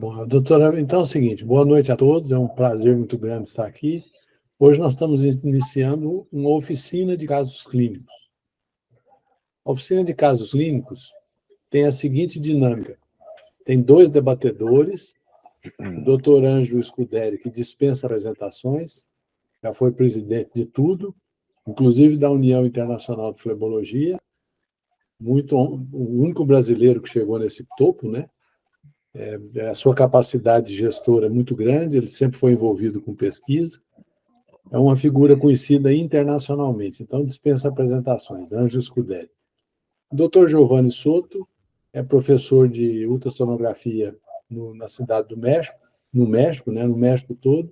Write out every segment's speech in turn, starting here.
bom. Doutora, então é o seguinte, boa noite a todos, é um prazer muito grande estar aqui. Hoje nós estamos iniciando uma oficina de casos clínicos. A oficina de casos clínicos tem a seguinte dinâmica. Tem 2 debatedores, o doutor Ângelo Scuderi, que dispensa apresentações, já foi presidente de tudo, inclusive da União Internacional de Flebologia, o único brasileiro que chegou nesse topo, né? A sua capacidade gestora é muito grande, ele sempre foi envolvido com pesquisa, é uma figura conhecida internacionalmente, então dispensa apresentações, Ângelo Scuderi. O doutor Giovanni Soto é professor de ultrassonografia na cidade do México, no México, né, no México todo.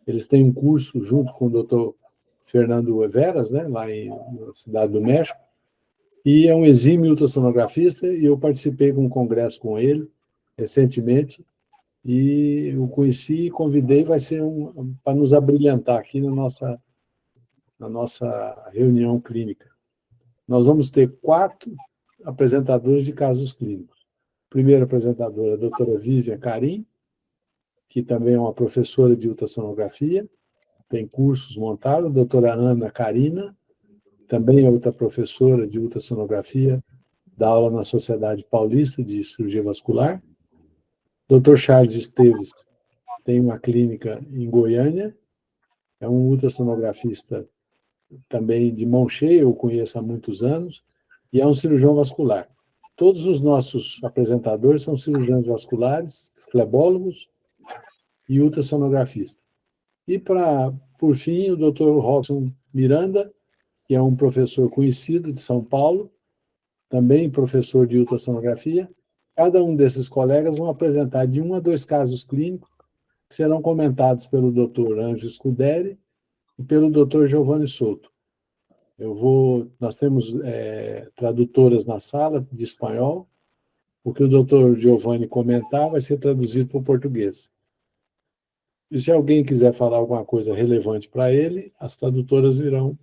Eles têm um curso junto com o doutor Fernando Everas, né, lá na cidade do México, e é um exímio ultrassonografista, e eu participei de um congresso com ele recentemente, e o conheci e convidei, vai ser para nos abrilhantar aqui na nossa reunião clínica. Nós vamos ter 4 apresentadores de casos clínicos. A primeira apresentadora é a doutora Vivian Karim, que também é uma professora de ultrassonografia, tem cursos montados. A doutora Ana Karina, também é outra professora de ultrassonografia, dá aula na Sociedade Paulista de Cirurgia Vascular. Dr. Charles Esteves tem uma clínica em Goiânia, é um ultrassonografista também de mão cheia, eu conheço há muitos anos, e é um cirurgião vascular. Todos os nossos apresentadores são cirurgiões vasculares, flebólogos e ultrassonografistas. E, por fim, o Dr. Robson Miranda, que é um professor conhecido de São Paulo, também professor de ultrassonografia. Cada um desses colegas vão apresentar de 1 a 2 casos clínicos que serão comentados pelo Dr. Ângelo Scuderi e pelo Dr. Giovanni Soto. Nós temos tradutoras na sala de espanhol. O que o Dr. Giovanni comentar vai ser traduzido para o português. E se alguém quiser falar alguma coisa relevante para ele, as tradutoras irão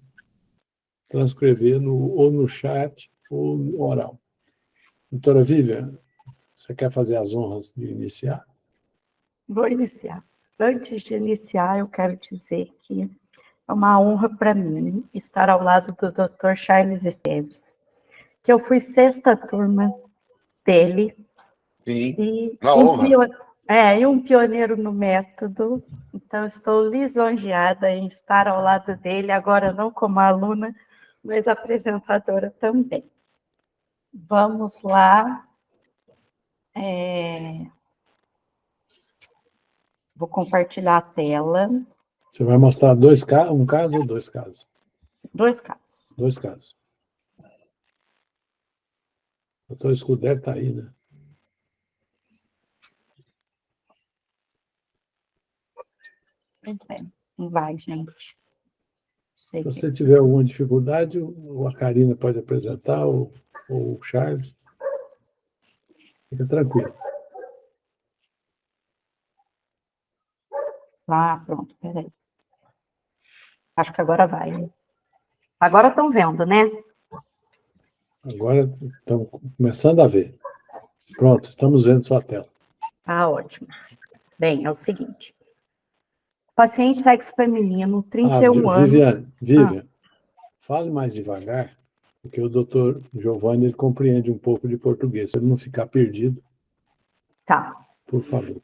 transcrever ou no chat ou no oral. Doutora Vivian, você quer fazer as honras de iniciar? Vou iniciar. Antes de iniciar, eu quero dizer que é uma honra para mim estar ao lado do Dr. Charles Esteves, que eu fui 6ª turma dele. Sim, e uma honra. E um pioneiro no método. Então, estou lisonjeada em estar ao lado dele, agora não como aluna, mas apresentadora também. Vamos lá. Vou compartilhar a tela. Você vai mostrar um caso ou 2 casos? 2 casos. 2 casos. O doutor Scuderi está aí, né? Pois é, não vai, gente. Se você tiver alguma dificuldade, a Karina pode apresentar, ou o Charles. Fica tranquilo. Pronto, peraí. Acho que agora vai. Agora estão vendo, né? Agora estamos começando a ver. Pronto, estamos vendo sua tela. Ótimo. Bem, é o seguinte. Paciente sexo feminino, 31 anos. Vivian, fale mais devagar, porque o doutor Giovanni ele compreende um pouco de português. Se ele não ficar perdido, Tá. Por favor.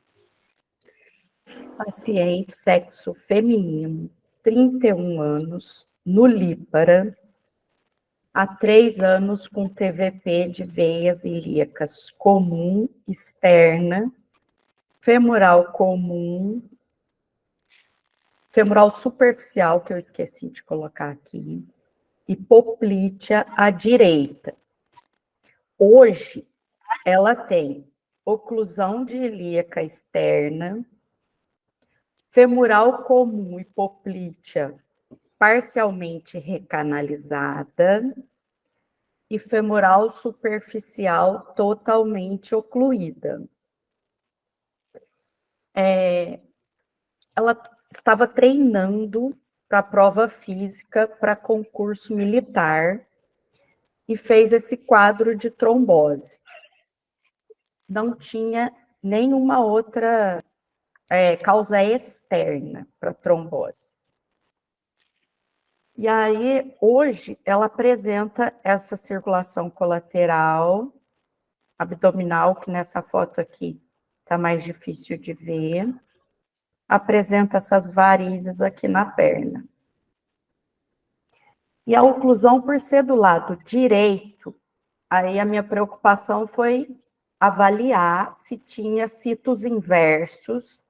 Paciente sexo feminino, 31 anos, no Lípara, há 3 anos com TVP de veias ilíacas comum, externa, femoral comum, femoral superficial, que eu esqueci de colocar aqui, e poplítea à direita. Hoje, ela tem oclusão de ilíaca externa, femoral comum e poplítea parcialmente recanalizada e femoral superficial totalmente ocluída. Ela estava treinando para a prova física para concurso militar e fez esse quadro de trombose. Não tinha nenhuma outra causa externa para trombose. E aí, hoje, ela apresenta essa circulação colateral abdominal, que nessa foto aqui está mais difícil de ver. Apresenta essas varizes aqui na perna. E a oclusão, por ser do lado direito, aí a minha preocupação foi avaliar se tinha citos inversos,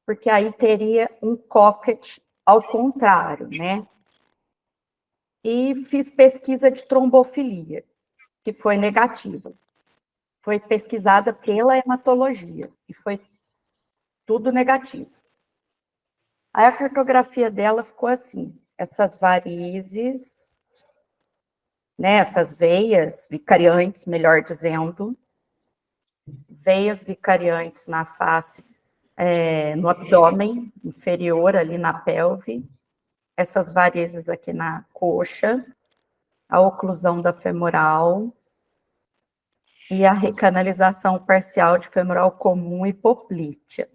porque aí teria um cocket ao contrário, né? E fiz pesquisa de trombofilia, que foi negativa. Foi pesquisada pela hematologia, e foi tudo negativo. Aí a cartografia dela ficou assim, essas varizes, né, essas veias vicariantes, melhor dizendo, veias vicariantes na face, no abdômen inferior, ali na pelve, essas varizes aqui na coxa, a oclusão da femoral e a recanalização parcial de femoral comum e poplítea.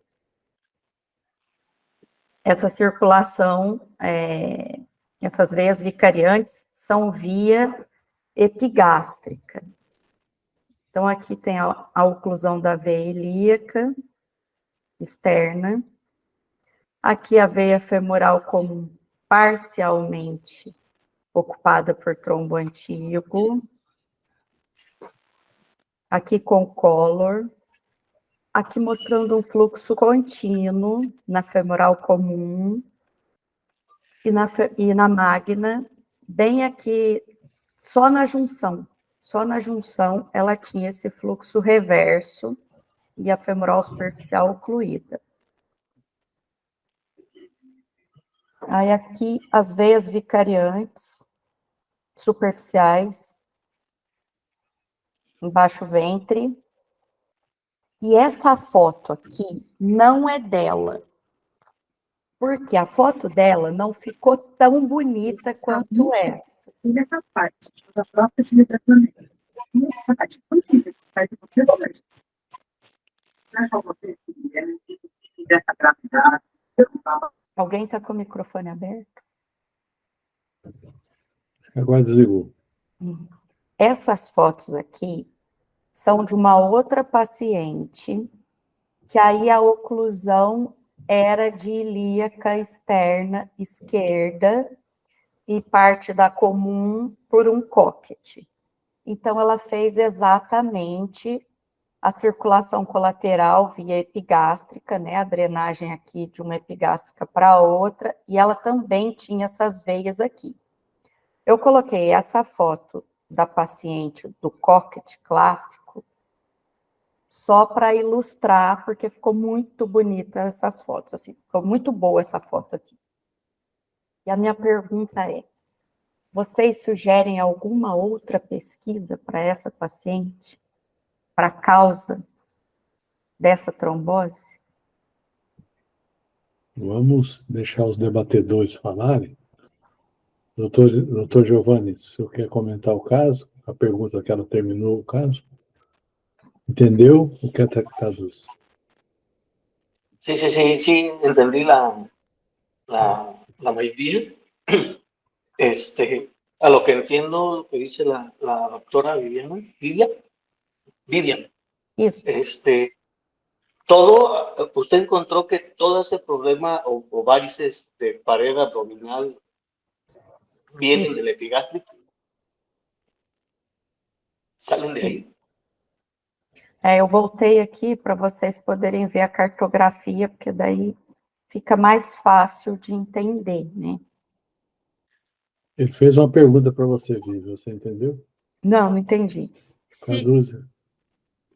Essa circulação, essas veias vicariantes são via epigástrica. Então, aqui tem a oclusão da veia ilíaca externa. Aqui a veia femoral comum parcialmente ocupada por trombo antigo. Aqui com color. Aqui mostrando um fluxo contínuo na femoral comum e na magna, bem aqui, só na junção ela tinha esse fluxo reverso e a femoral superficial ocluída. Aí aqui as veias vicariantes superficiais, embaixo ventre. E essa foto aqui não é dela, porque a foto dela não ficou tão bonita quanto essa. E essa parte da própria de tratamento. A parte disponível, faz o que eu gosto. Não é só você que dessa gravidade. Alguém está com o microfone aberto? Agora desligou. Essas fotos aqui são de uma outra paciente, que aí a oclusão era de ilíaca externa esquerda e parte da comum por um cocket. Então, ela fez exatamente a circulação colateral via epigástrica, né, a drenagem aqui de uma epigástrica para outra, e ela também tinha essas veias aqui. Eu coloquei essa foto da paciente do cocket clássico só para ilustrar, porque ficou muito bonita essas fotos, assim, ficou muito boa essa foto aqui. E a minha pergunta é, vocês sugerem alguma outra pesquisa para essa paciente, para a causa dessa trombose? Vamos deixar os debatedores falarem. Doutor Giovanni, o senhor quer comentar o caso? A pergunta que ela terminou o caso? ¿Entendeu o que está Luz? Sí, entendí la mayoría. A lo que entiendo, lo que dice la doctora Vivian, Isso. usted encontró que todo ese problema o varices de pared abdominal vienen del epigástrico, salen de ahí. Eu voltei aqui para vocês poderem ver a cartografia, porque daí fica mais fácil de entender, né? Ele fez uma pergunta para você, Vivi, você entendeu? Não entendi. Caduza.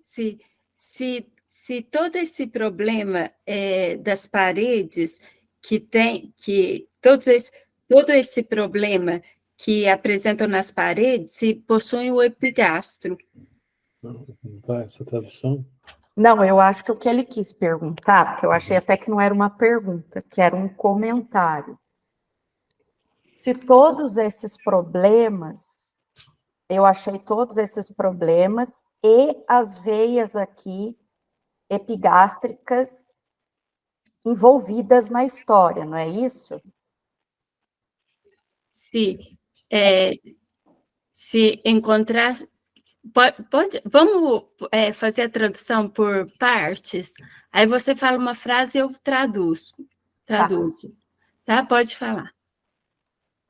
Se todo esse problema das paredes todo esse problema que apresentam nas paredes, se possuem o epigastro. Não está essa tradução? Não, eu acho que o que ele quis perguntar, porque eu achei até que não era uma pergunta, que era um comentário. Se todos esses problemas, eu achei todos esses problemas e as veias aqui epigástricas envolvidas na história, não é isso? Sim. Se encontrar... vamos fazer a tradução por partes? Aí você fala uma frase e eu traduzo. Tá? Pode falar.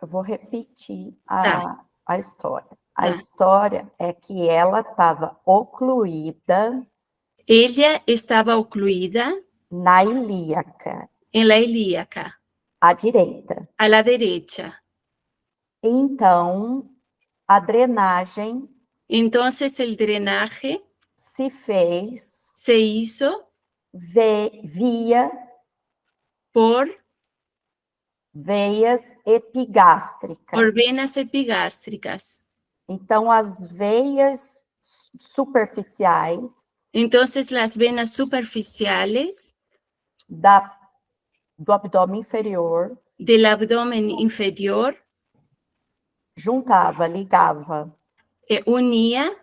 Eu vou repetir Tá. a história. A Tá. história é que ela estava ocluída Ella estava ocluída na ilíaca, en la ilíaca, à direita. a la derecha. Então, a drenagem Entonces el drenaje se fez se hizo via por veias epigástricas. por venas epigástricas. Então, as veias superficiais Entonces las venas superficiales do abdômen inferior del abdomen inferior ligava unía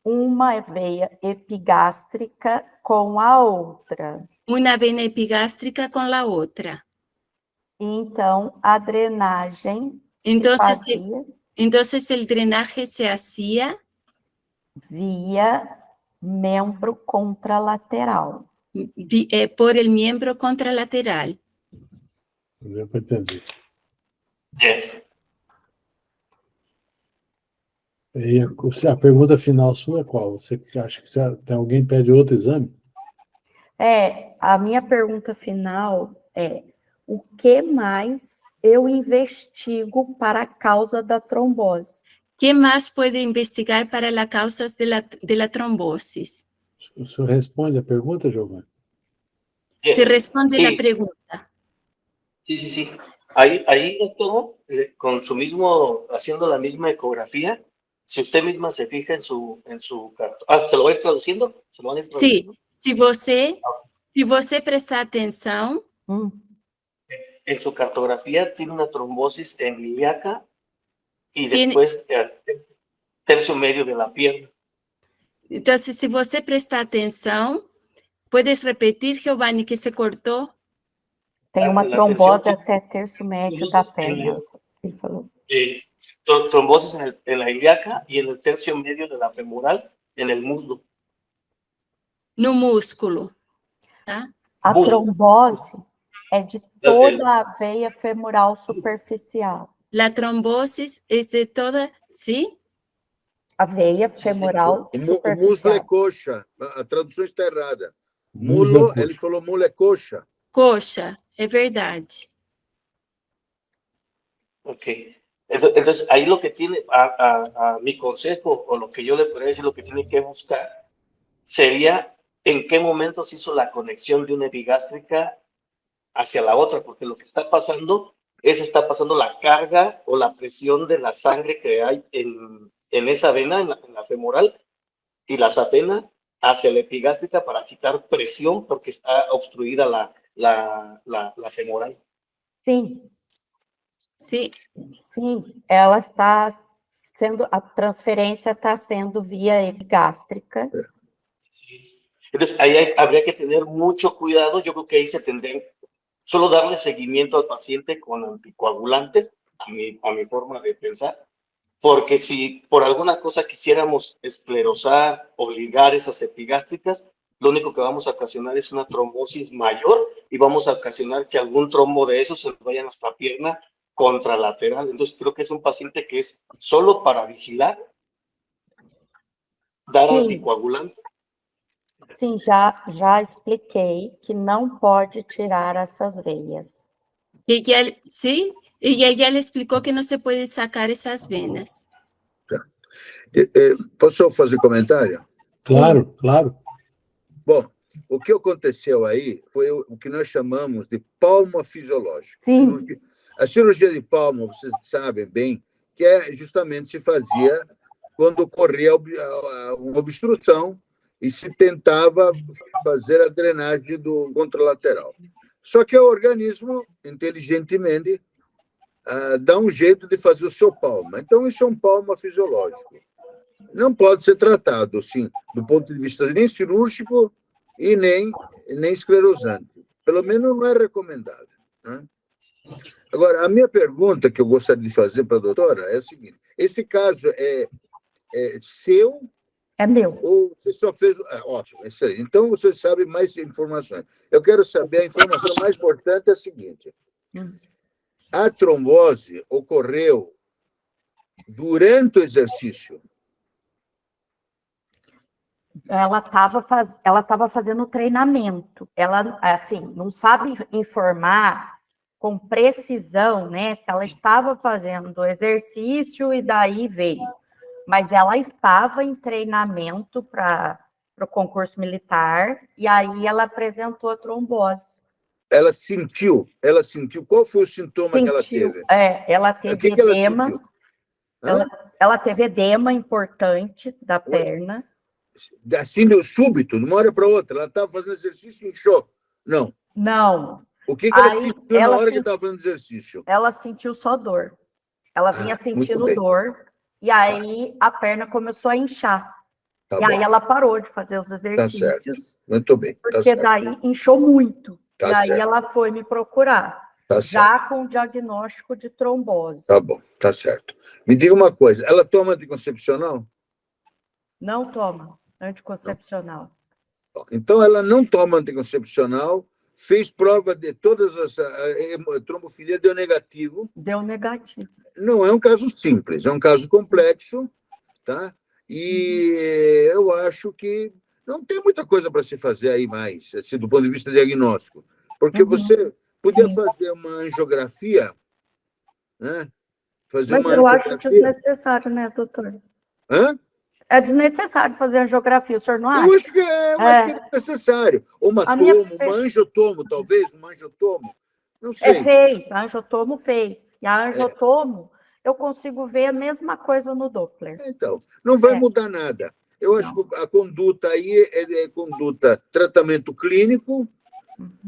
uma veia epigástrica com a outra. una vena epigástrica con la otra. Então, a drenagem Entonces, se fazia entonces el drenaje se hacía via membro contralateral. por el miembro contralateral. Deu para entender. Yes. E a pergunta final sua é qual? Você acha que alguém pede outro exame? A minha pergunta final é: o que mais eu investigo para a causa da trombose? ¿Qué más puede investigar para las causas de la trombosis? O senhor responde a pergunta, Giovanni? Yes. Se responde Sí. la pregunta. Sí. Ahí, doctor, haciendo la misma ecografía, si usted misma se fija en su cartón. ¿Se lo voy traduciendo? ¿Se lo van a ir traduciendo? Sí, se você prestar atenção, En su cartografía tiene una trombosis en ilíaca y Tiene- después tercio medio de la pierna. então, se você prestar atenção, puedes repetir, Giovanni, que se cortou? Tem uma La trombose terceira- até terço médio da perna. Ele falou. Trombosis en la ilíaca y en el tercio medio de la femoral, en el muslo. No músculo, tá? A Bom. trombose é de toda a veia femoral superficial. La trombosis es de toda, ¿sí? A veia femoral O muslo é superficial. coxa. A tradução está errada. Muslo é Mulo, coxa. ele falou mulo é coxa. Coxa, é verdade. Ok. Entonces, ahí lo que tiene, a mi consejo, o lo que yo le podría decir, lo que tiene que buscar, sería en qué momento se hizo la conexión de una epigástrica hacia la otra, porque lo que está pasando está pasando la carga o la presión de la sangre que hay en esa vena, en la femoral, y la sapena hacia la epigástrica para quitar presión porque está obstruida la femoral. Sim, Sim, ela está sendo, a transferência está sendo via epigástrica. Entonces, ahí habría que tener mucho cuidado. Yo creo que ahí se tendría solo darle seguimiento al paciente con anticoagulantes, a mi forma de pensar, porque si por alguna cosa quisiéramos esclerosar o ligar esas epigástricas, lo único que vamos a ocasionar es una trombosis mayor y vamos a ocasionar que algún trombo de esos se nos vaya a nuestra pierna contralateral. Entonces, creo que es un paciente que es solo para vigilar, dar Sim. anticoagulante. Sim, já expliquei que não pode tirar essas veias. sí, y ella le explicó que no se puede sacar esas venas. Posso fazer comentário? Claro, claro. Bom, o que aconteceu aí foi o que nós chamamos de palma fisiológica. Sim. A cirurgia de palma, vocês sabem bem, que justamente se fazia quando ocorria uma obstrução e se tentava fazer a drenagem do contralateral. Só que o organismo, inteligentemente, dá um jeito de fazer o seu palma. Então, isso é um palma fisiológico. Não pode ser tratado, assim, do ponto de vista nem cirúrgico, e nem esclerosante. Pelo menos não é recomendável, né? Agora, a minha pergunta que eu gostaria de fazer para a doutora é a seguinte: esse caso é seu É meu. ou você só fez... ótimo, isso aí. Então, você sabe mais informações. Eu quero saber, a informação mais importante é a seguinte: a trombose ocorreu durante o exercício? Ela estava fazendo treinamento. Ela, assim, não sabe informar com precisão, né, se ela estava fazendo exercício e daí veio. Mas ela estava em treinamento para o concurso militar e aí ela apresentou a trombose. Ela sentiu? Qual foi o sintoma que ela teve? Ela teve O que ela edema. sentiu? Ela teve edema importante da perna. Assim, súbito, de uma hora para outra. Ela estava fazendo exercício e inchou? Não. Não. O que ela sentiu na hora que estava fazendo exercício? Ela sentiu só dor. Ela vinha sentindo dor, e aí a perna começou a inchar. Aí ela parou de fazer os exercícios. Muito bem. Porque daí inchou muito. Tá e aí certo. ela foi me procurar. Já com o diagnóstico de trombose. Tá bom, tá certo. Me diga uma coisa, ela toma anticoncepcional? Não toma anticoncepcional. Então, ela não toma anticoncepcional, fez prova de todas as... A trombofilia deu negativo. Deu negativo. Não é um caso simples, é um caso complexo, tá? E eu acho que não tem muita coisa para se fazer aí mais, assim, do ponto de vista diagnóstico. Porque você podia fazer uma angiografia, né? Mas eu acho desnecessário, né, doutor? Hã? É desnecessário fazer angiografia, o senhor não acha? Eu acho que é necessário. Uma angiotomo, talvez, uma angiotomo. Não sei. Fez, a angiotomo fez. E a angiotomo, eu consigo ver a mesma coisa no Doppler. Então, não vai mudar nada. Eu acho que a conduta aí é conduta tratamento clínico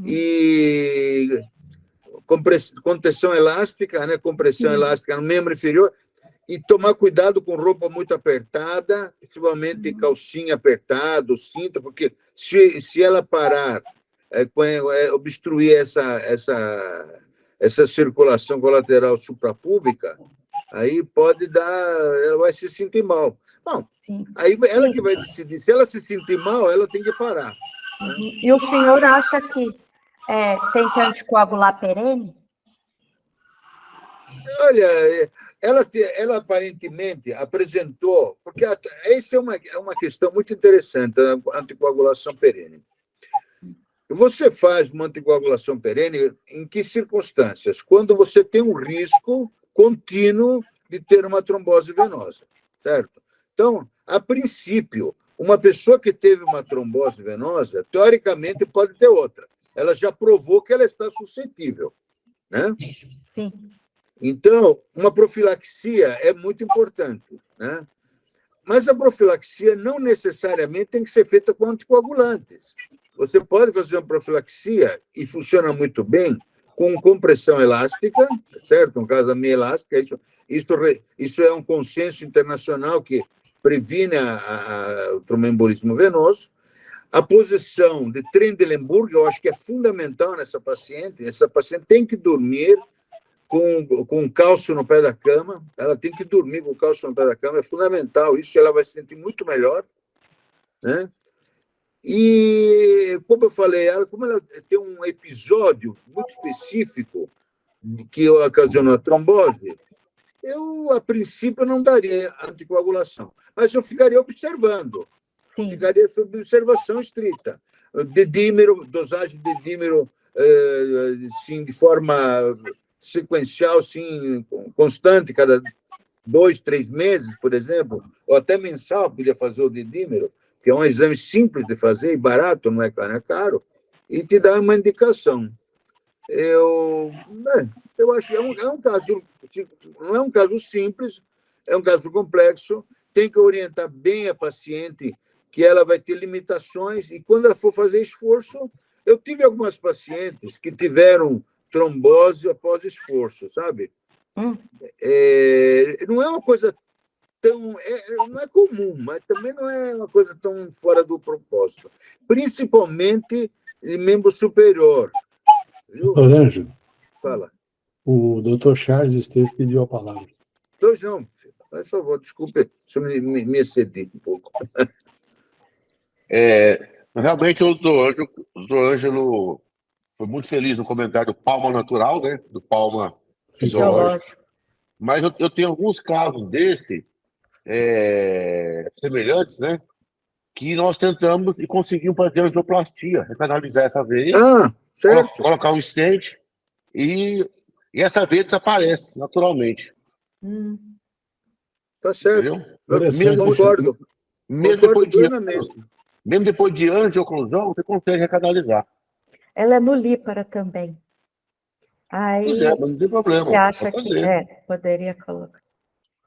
e contenção elástica, né? Compressão elástica no membro inferior, e tomar cuidado com roupa muito apertada, principalmente calcinha apertada, cinta, porque se ela parar, obstruir essa circulação colateral suprapúbica, aí pode dar, ela vai se sentir mal. Bom, aí ela que vai decidir. Se ela se sentir mal, ela tem que parar. E o senhor acha que tem que anticoagular perene? Olha, ela aparentemente apresentou, porque essa é uma questão muito interessante, a anticoagulação perene. Você faz uma anticoagulação perene em que circunstâncias? Quando você tem um risco contínuo de ter uma trombose venosa, certo? Então, a princípio, uma pessoa que teve uma trombose venosa, teoricamente, pode ter outra. Ela já provou que ela está suscetível, né? Sim. Então, uma profilaxia é muito importante, né? Mas a profilaxia não necessariamente tem que ser feita com anticoagulantes. Você pode fazer uma profilaxia, e funciona muito bem, com compressão elástica, certo? No caso da meia elástica, isso é um consenso internacional que previne o tromboembolismo venoso. A posição de Trendelenburg, eu acho que é fundamental nessa paciente. Essa paciente tem que dormir com cálcio no pé da cama, ela tem que dormir com cálcio no pé da cama, é fundamental isso, ela vai se sentir muito melhor, né? E, como eu falei, como ela tem um episódio muito específico que ocasionou a trombose, eu, a princípio, não daria anticoagulação, mas eu ficaria observando, ficaria sob observação estrita. Dedímero, dosagem de dedímero, sim, de forma sequencial, sim, constante, cada 2, 3 meses, por exemplo, ou até mensal, podia fazer o dedímero, que é um exame simples de fazer e barato, não é caro, e te dá uma indicação. Eu acho que é um caso, não é um caso simples, é um caso complexo, tem que orientar bem a paciente que ela vai ter limitações, e quando ela for fazer esforço, eu tive algumas pacientes que tiveram trombose após esforço, sabe? Não é uma coisa tão... não é comum, mas também não é uma coisa tão fora do propósito. Principalmente em membro superior. Viu? Doutor Ângelo, Fala. o doutor Charles Esteves pediu a palavra. Dois não, por favor, desculpe, se eu me excedi um pouco. Realmente, o doutor Ângelo foi muito feliz no comentário do palma natural, né? Do palma fisiológico. Fisiológico. Mas eu tenho alguns casos semelhantes, né? Que nós tentamos e conseguimos fazer a angioplastia, recanalizar essa veia, Certo. colocar um stent e essa veia desaparece naturalmente. Tá certo. Entendeu? Interessante. Concordo. Mesmo Plenamente. mesmo depois de anos de oclusão, você consegue recanalizar. Ela é nulípara também. Aí, Pois é, mas não tem problema. você acha pode que fazer. poderia colocar?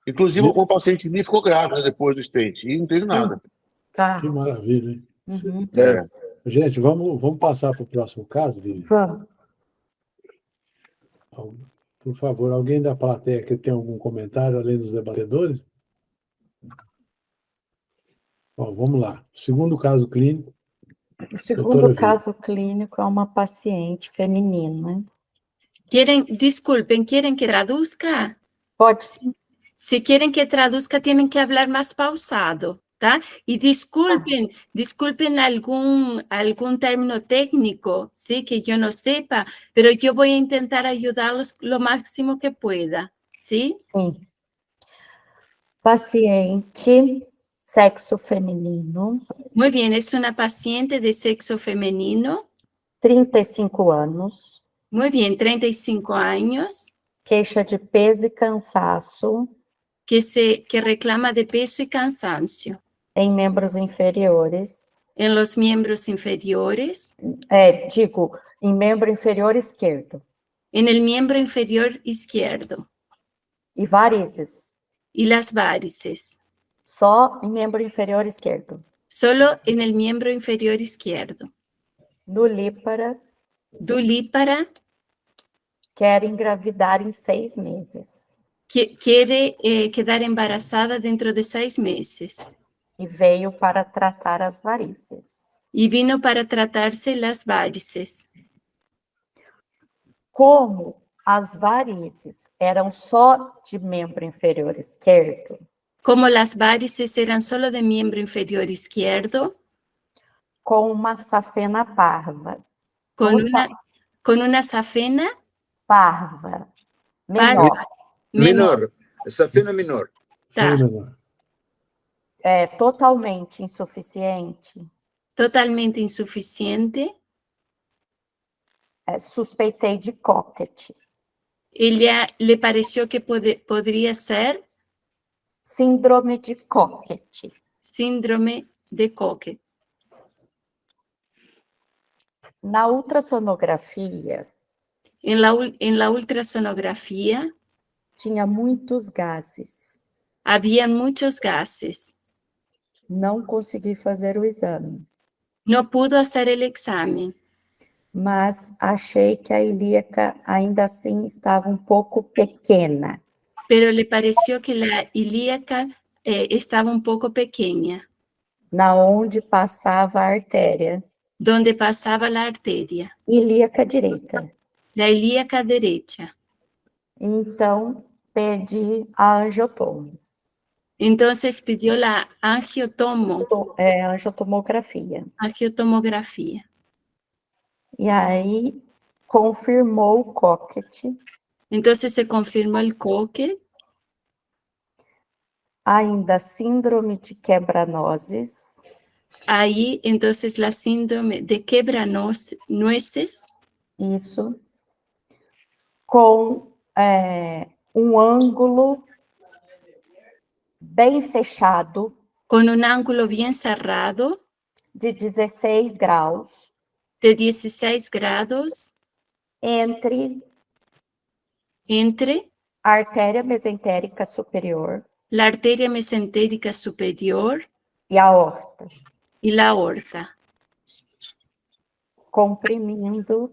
Inclusive, o paciente minha ficou grávida depois do stent e não teve nada. Tá. Que maravilha, hein? Uhum. Gente, vamos passar para o próximo caso, Vivi? Vamos. Por favor, alguém da plateia que tem algum comentário, além dos debatedores? Bom, vamos lá. Segundo caso clínico. O segundo Doutora caso clínico é uma paciente feminina. Disculpen, ¿quieren que traduzca? Pode sim. Si quieren que traduzca, tienen que hablar más pausado, ¿tá? Y disculpen algún término técnico, ¿sí? Que yo no sepa, pero yo voy a intentar ayudarlos lo máximo que pueda, ¿sí? Sim. Paciente, sexo feminino, Muy bien, es una paciente de sexo femenino, 35 anos, muy bien, 35 años, queixa de peso e cansaço que reclama de peso y cansancio em membros inferiores. en los miembros inferiores, Em membro inferior esquerdo. en el miembro inferior izquierdo E varizes, y las varices, só em membro inferior esquerdo. solo en el miembro inferior izquierdo. Nulípara, Dulípara quer engravidar em 6 meses. quiere quedar embarazada dentro de 6 meses E veio para tratar as varizes. y vino para tratarse las varices. Como as varizes eram só de membro inferior esquerdo, Como las varices eran solo de miembro inferior izquierdo, com uma safena parva. con una safena Parva. Menor. Menor. Safena menor. Tá, Totalmente insuficiente. totalmente insuficiente. Suspeitei de Cocket. Ella le pareció que podría ser Síndrome de Cocket. síndrome de Cocket. Na ultrassonografia, En la ultrasonografía tinha muitos gases. había muchos gases. Não consegui fazer o exame, No pudo hacer el examen, mas achei que a ilíaca ainda assim estava um pouco pequena. pero le pareció que la ilíaca estaba un poco pequeña, Na onde passava a artéria. donde pasaba la arteria, Ilíaca direita. la ilíaca derecha. Então, pedi a angiotomo. Entonces pidió la Angiotomografia. angiotomografía. E aí, confirmou o Cocket. Entonces se confirmó el Cocket, Ainda síndrome de quebra-nozes. ahí entonces la síndrome de quebra-nueces, Isso. Com um ângulo bem fechado, con un ángulo bien cerrado de 16 graus, de 16 grados entre a artéria mesentérica superior la arteria mesentérica superior e a aorta, y la aorta, comprimindo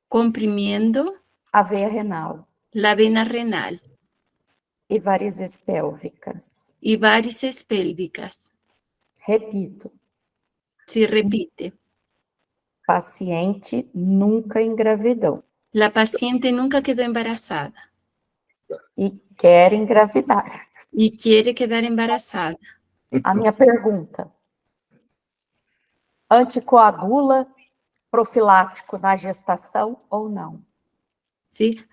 comprimiendo a veia renal. la vena renal. e varizes pélvicas. y varices pélvicas. Repito, Se repite. paciente nunca engravidou La paciente nunca quedó embarazada e quer engravidar. y quiere quedar embarazada. A minha pergunta: anticoagula profilático na gestação ou não? ¿Sí?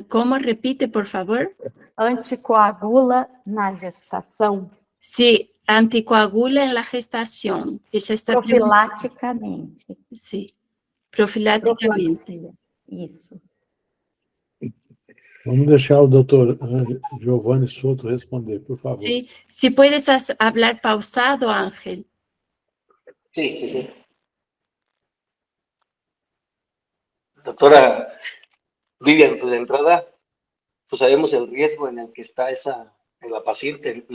¿Cómo repite, por favor? Anticoagula na gestação? Sí, anticoagula en la gestación. Ella está Profilaticamente. Sí, profiláticamente. Profilaxia. Isso. Vamos deixar o doutor Giovanni Souto responder, por favor. Sí, si puedes hablar pausado, Ángel. Sí, sí, sí. Doctora Vivian, pues de entrada, pues sabemos el riesgo en el que está en la paciente,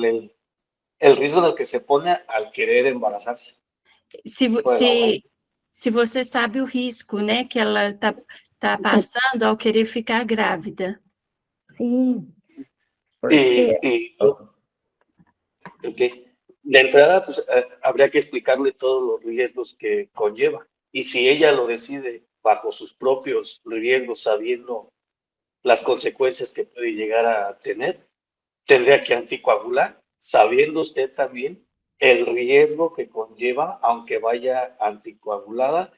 el riesgo en el que se pone al querer embarazarse. Se você sabe o risco, né, que ela tá passando ao querer ficar grávida. Sim. Porque... Okay. De entrada, pues habría que explicarle todos los riesgos que conlleva. Y si ella lo decide bajo sus propios riesgos, sabiendo las consecuencias que puede llegar a tener, tendría que anticoagular, sabiendo usted también el riesgo que conlleva, aunque vaya anticoagulada.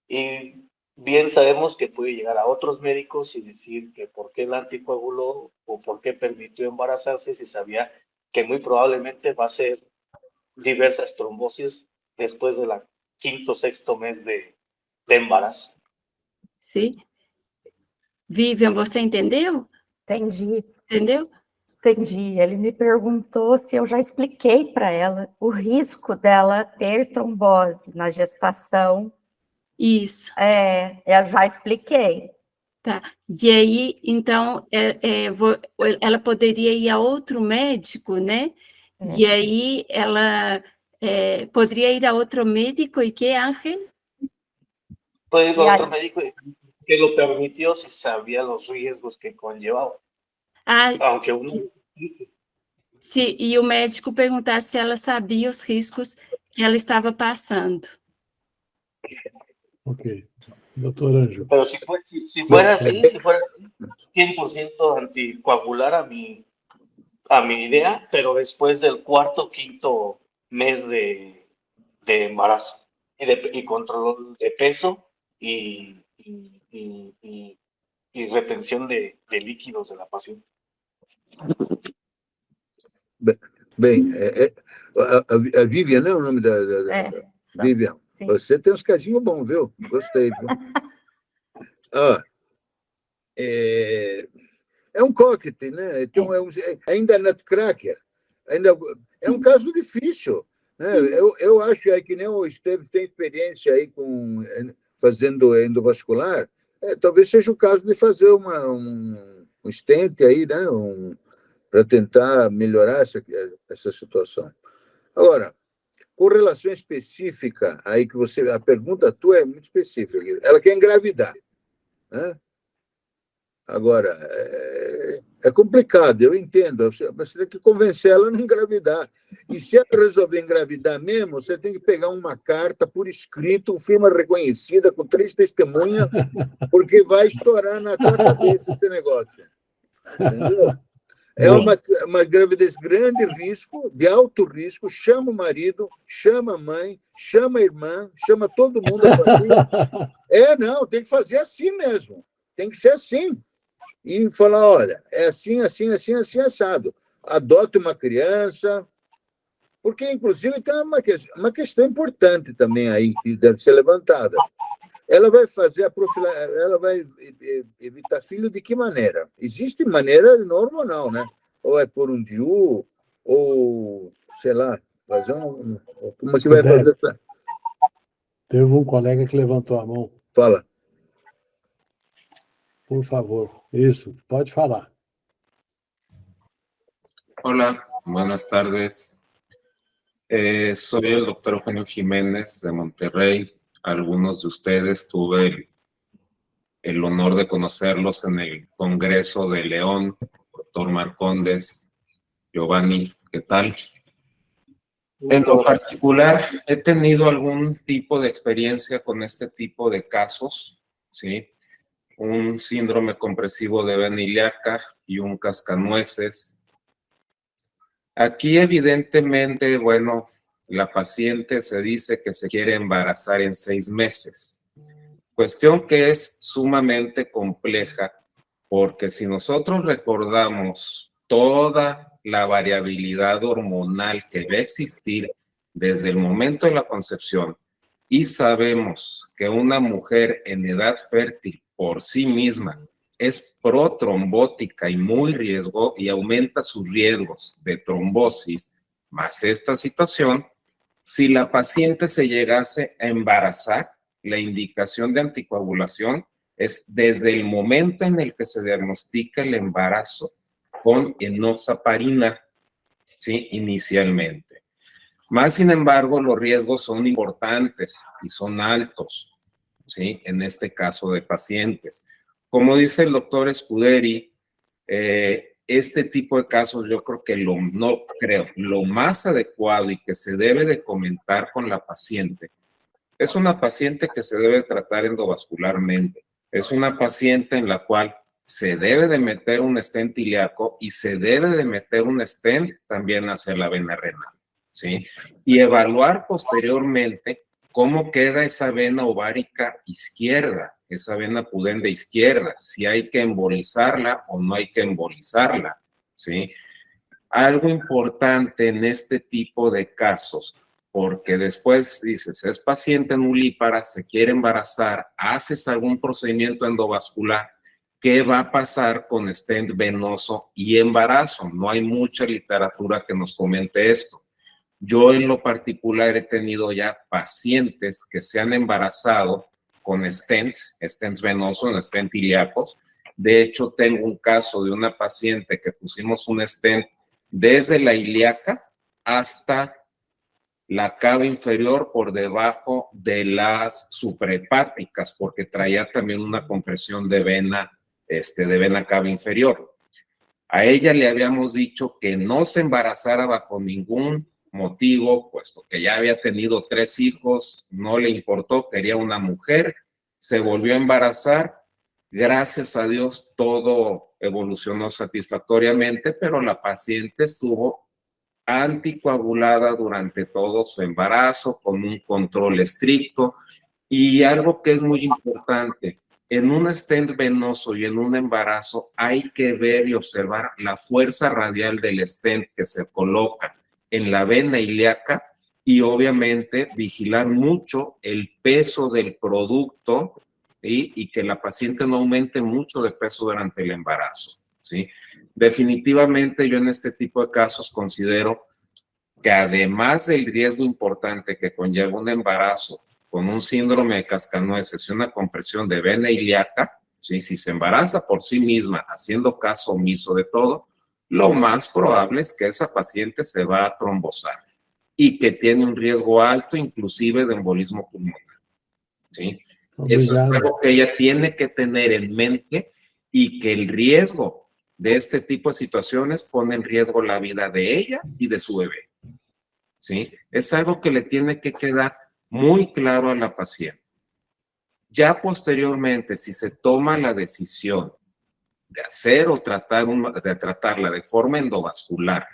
Y bien sabemos que puede llegar a otros médicos y decir que por qué la anticoaguló o por qué permitió embarazarse si sabía que muy probablemente va a ser diversas trombosis después de la quinto o sexto mes de embarazo. Sim. Vivian, você entendeu? Entendi. Entendeu? Entendi. Ele me perguntou se eu já expliquei para ela o risco dela ter trombose na gestação. Isso. Eu já expliquei. Tá. E aí, então, ela poderia ir a outro médico, né? E aí, ela poderia ir a outro médico e que, Ángel? Puede ir a otro médico que lo permitió si sabía los riesgos que conllevaba. Aunque uno... Sim, e o médico perguntar se ela sabia os riscos que ela estava passando. Ok. Doctor Ângelo. Pero si fuera así, si fuera 100% anticoagular a mi idea, pero después del cuarto o quinto mes de embarazo y control de peso y retención de líquidos de la paciente. Bem, a Vivian, não é o nome da Vivian? Sim. Você tem uns casinhos bons, viu? Gostei, viu? É um cocktail, né? Então, ainda é nutcracker. É um caso difícil. Né? Eu acho que nem o Esteves tem experiência aí fazendo endovascular, talvez seja o caso de fazer um stent aí, né? Para tentar melhorar essa situação. Agora, com relação específica, aí que a pergunta tua é muito específica. Ela quer engravidar, né? Agora, é complicado, eu entendo. Você tem que convencer ela a não engravidar. E se ela resolver engravidar mesmo, você tem que pegar uma carta por escrito, firma reconhecida, com 3 testemunhas, porque vai estourar na tua cabeça esse negócio. Entendeu? É uma gravidez grande risco, de alto risco. Chama o marido, chama a mãe, chama a irmã, chama todo mundo a família. Não, tem que fazer assim mesmo. Tem que ser assim. E falar, olha, é assim, assim, assim, assim, assado. Adote uma criança. Porque, inclusive, tem uma questão importante também aí, que deve ser levantada. Ela vai fazer ela vai evitar filho de que maneira? Existe maneira não hormonal, né? Ou é por um DIU, ou, sei lá, fazer como é que vai fazer? Teve um colega que levantou a mão. Fala. Por favor. Isso, pode falar. Hola, buenas tardes. Soy el doctor Eugenio Jiménez de Monterrey. Algunos de ustedes tuve el honor de conocerlos en el Congreso de León. doctor Marcondes, Giovanni, ¿qué tal? En lo particular, he tenido algún tipo de experiencia con este tipo de casos, ¿sí? Un síndrome compresivo de vena ilíaca y un cascanueces. Aquí, evidentemente, bueno, la paciente se dice que se quiere embarazar en 6 meses. Cuestión que es sumamente compleja, porque si nosotros recordamos toda la variabilidad hormonal que va a existir desde el momento de la concepción y sabemos que una mujer en edad fértil por sí misma es protrombótica y muy riesgo y aumenta sus riesgos de trombosis, más esta situación, si la paciente se llegase a embarazar, la indicación de anticoagulación es desde el momento en el que se diagnostica el embarazo con enoxaparina, ¿sí? Inicialmente. Más sin embargo, los riesgos son importantes y son altos, ¿sí? En este caso de pacientes. Como dice el doctor Scuderi, este tipo de casos yo creo que lo más adecuado y que se debe de comentar con la paciente es una paciente que se debe tratar endovascularmente. Es una paciente en la cual se debe de meter un stent ilíaco y se debe de meter un stent también hacia la vena renal, ¿sí? Y evaluar posteriormente cómo queda esa vena ovárica izquierda, esa vena pudenda izquierda, si hay que embolizarla o no hay que embolizarla, ¿sí? Algo importante en este tipo de casos, porque después dices, es paciente nulípara, se quiere embarazar, haces algún procedimiento endovascular, ¿qué va a pasar con stent venoso y embarazo? No hay mucha literatura que nos comente esto. Yo en lo particular he tenido ya pacientes que se han embarazado con stents venosos, stent ilíacos. De hecho, tengo un caso de una paciente que pusimos un stent desde la ilíaca hasta la cava inferior por debajo de las suprahepáticas, porque traía también una compresión de vena cava inferior. A ella le habíamos dicho que no se embarazara bajo ningún motivo, puesto que ya había tenido 3 hijos, no le importó, quería una mujer, se volvió a embarazar. Gracias a Dios todo evolucionó satisfactoriamente, pero la paciente estuvo anticoagulada durante todo su embarazo, con un control estricto. Y algo que es muy importante, en un stent venoso y en un embarazo hay que ver y observar la fuerza radial del stent que se coloca en la vena ilíaca y obviamente vigilar mucho el peso del producto, ¿sí? Y que la paciente no aumente mucho de peso durante el embarazo, ¿sí? Definitivamente yo en este tipo de casos considero que además del riesgo importante que conlleva un embarazo con un síndrome de cascanueces y una compresión de vena ilíaca, ¿sí? Si se embaraza por sí misma haciendo caso omiso de todo, lo más probable es que esa paciente se va a trombosar y que tiene un riesgo alto inclusive de embolismo pulmonar, ¿sí? Eso es algo que ella tiene que tener en mente y que el riesgo de este tipo de situaciones pone en riesgo la vida de ella y de su bebé, ¿sí? Es algo que le tiene que quedar muy claro a la paciente. Ya posteriormente, si se toma la decisión de hacer o de tratarla de forma endovascular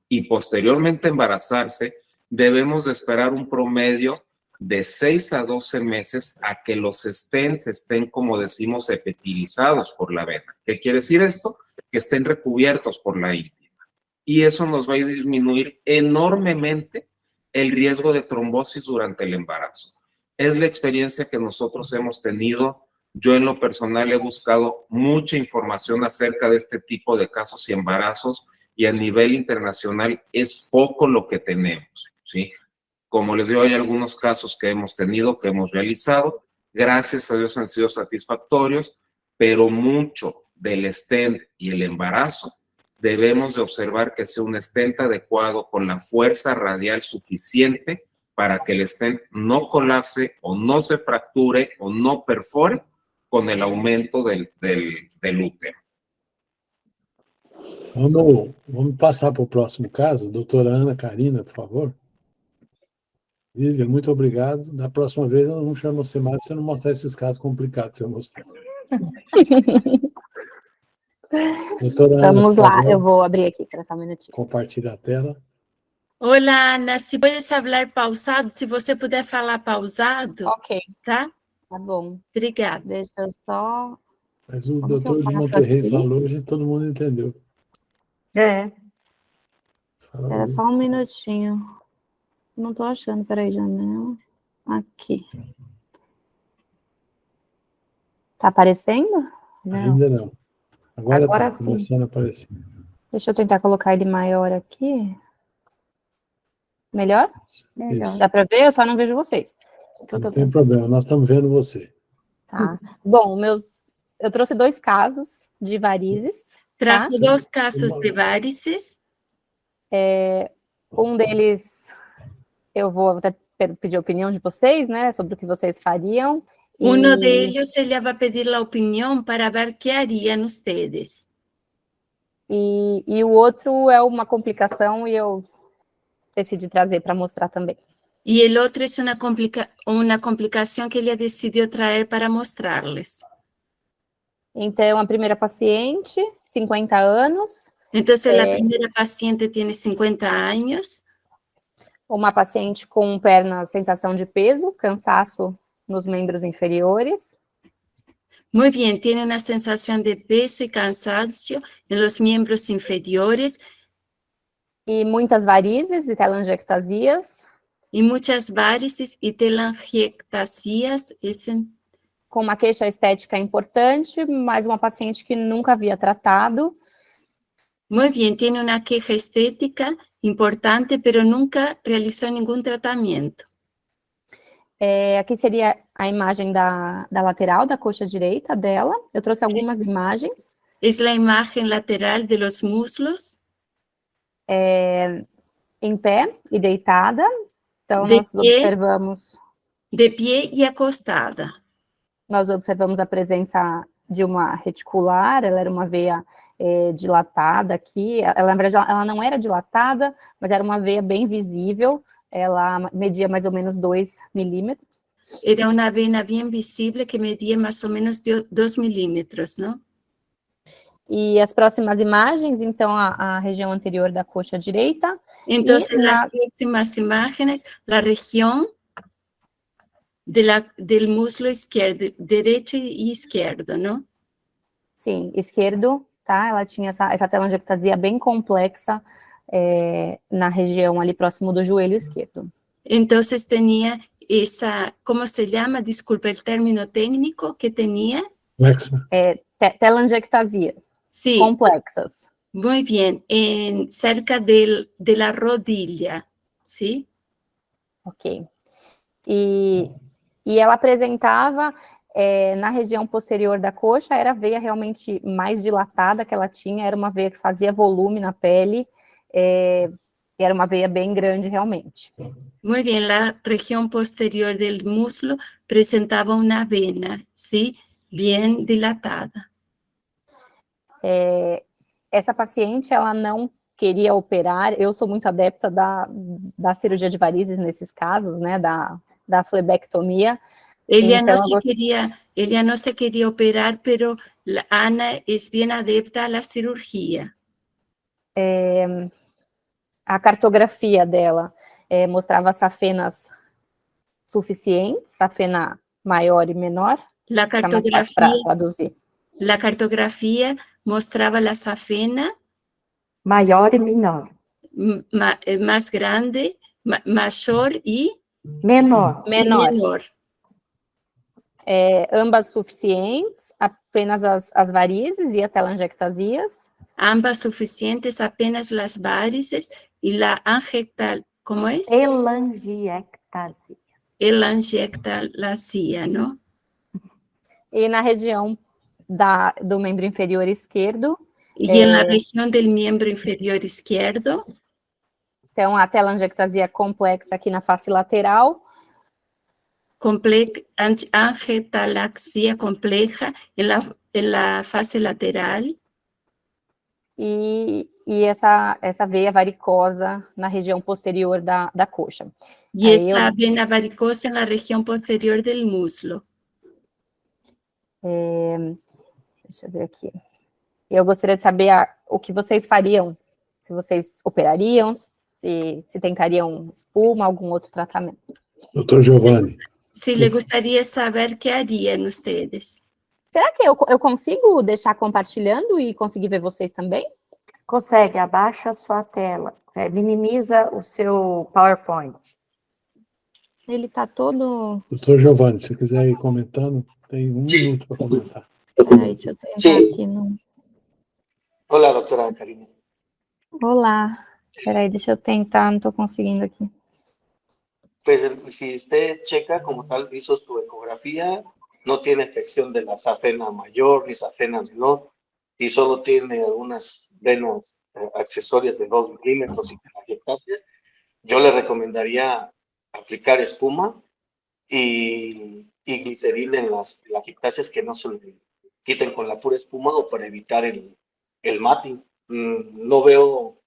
y posteriormente embarazarse, debemos de esperar un promedio de 6 a 12 meses a que los stents estén, como decimos, epitelizados por la vena. ¿Qué quiere decir esto? Que estén recubiertos por la íntima. Y eso nos va a disminuir enormemente el riesgo de trombosis durante el embarazo. Es la experiencia que nosotros hemos tenido. Yo en lo personal he buscado mucha información acerca de este tipo de casos y embarazos y a nivel internacional es poco lo que tenemos, ¿sí? Como les digo, hay algunos casos que hemos tenido, que hemos realizado. Gracias a Dios han sido satisfactorios, pero mucho del stent y el embarazo debemos de observar que sea un stent adecuado con la fuerza radial suficiente para que el stent no colapse o no se fracture o no perfore con el aumento del útero. Vamos passar para o próximo caso. Doutora Ana Karina, por favor. Vivian, muito obrigado. Da próxima vez eu não chamo você mais para você não mostrar esses casos complicados que eu mostrei. Doutora Ana, Vamos por lá, favor, eu vou abrir aqui, espera só um minutinho. compartilha a tela. Hola, Ana, se puedes falar pausado, se você puder falar pausado, Ok, tá? tá bom. Obrigada. Deixa eu só... Mas o Como que eu doutor de faço Monterrey aqui? falou, e todo mundo entendeu. É. Fala Espera aí. só um minutinho. Não tô achando, peraí, janela. Aqui. Tá aparecendo? Ainda não. Agora Agora está sim. começando a aparecer. Deixa eu tentar colocar ele maior aqui. Melhor? Melhor. Dá para ver? Eu só não vejo vocês. Não tem problema, nós estamos vendo você. Tá. Bom, eu trouxe 2 casos de varizes. Trajo Sim, 2 sim. casos de varices. Um deles, eu vou até pedir a opinião de vocês, né, sobre o que vocês fariam. Uno de ellos ella va a pedir la opinión para ver qué harían ustedes. E o outro é uma complicação e eu decidi trazer para mostrar também. Y el otro es una complicación que ella decidió traer para mostrarles. Então, a primeira paciente, 50 anos, Entonces, la primera paciente tiene 50 años, uma paciente com perna, sensação de peso, cansaço nos membros inferiores, muy bien, tiene una sensación de peso y cansancio en los miembros inferiores e muitas varizes e telangiectasias, y muchas varices y telangiectasias. com uma queixa estética importante, mas uma paciente que nunca havia tratado. Muy bien, tiene una queja estética importante, pero nunca realizó ningún tratamiento. Aqui seria a imagem da lateral da coxa direita dela. Eu trouxe algumas imagens. Es la imagen lateral de los muslos. Em pé e deitada. Então, De nós pé. observamos... De pie y acostada. Nós observamos a presença de uma reticular, ela era uma veia dilatada aqui, ela, na verdade, ela não era dilatada, mas era uma veia bem visível, ela media mais ou menos 2 milímetros. Era una vena bien visible que medía más o menos 2 milímetros, ¿no? E as próximas imagens, então, a região anterior da coxa direita. Entonces, las próximas imágenes, la región del muslo izquierdo, derecho y izquierdo, ¿no? Sim, esquerdo, tá? Ela tinha essa telangiectasia bem complexa na região ali próximo do joelho esquerdo. Entonces tenía esa, ¿cómo se llama? Disculpa el término técnico que tenía. Telangiectasias sí, complexas. Muy bien, cerca de la rodilla, ¿sí? Ok. E ela apresentava, na região posterior da coxa, era a veia realmente mais dilatada que ela tinha, era uma veia que fazia volume na pele, era uma veia bem grande realmente. Muy bien, la región posterior del muslo presentaba una vena, ¿sí? Bien dilatada. Essa paciente, ela não queria operar, eu sou muito adepta da cirurgia de varizes nesses casos, né, da flebectomia. Ella, então, no se quería operar, pero Ana es bien adepta a la cirugía. A cartografia dela mostrava safenas suficientes, safena maior e menor. La cartografía mostraba la safena maior e menor. Más grande, mayor y menor. Ambas suficientes, apenas as varizes e as telangiectasias. Ambas suficientes, apenas las varices y la ¿cómo es? Telangiectasia, ¿no? E na região do membro inferior esquerdo. E na região do membro inferior esquerdo. Então, a telangiectasia complexa aqui na face lateral. Angiotalaxia compleja en la fase lateral. e essa veia varicosa na região posterior da coxa. Y esa vena varicosa en la región posterior del muslo. Deixa eu ver aqui. Eu gostaria de saber o que vocês fariam, se vocês operariam, se tentariam espuma, algum outro tratamento. Doutor Giovanni. Si le gustaría saber qué harían ustedes. Será que eu consigo deixar compartilhando e conseguir ver vocês também? Consegue, abaixa a sua tela, minimiza o seu PowerPoint. Ele está todo... Doutor Giovanni, se quiser ir comentando, tem 1 minuto para comentar. Ai, deixa eu tentar aqui. Hola, doctora Karina. Olá. Espera aí, deixa eu tentar, não estou conseguindo aqui. Pues si usted checa, como tal, hizo su ecografía, no tiene afección de la safena mayor ni safena menor, y solo tiene algunas venas accesorias de 2 milímetros y telangiectasias. Yo le recomendaría aplicar espuma y glicerina en las telangiectasias que no se le quiten con la pura espuma o para evitar el matting. No veo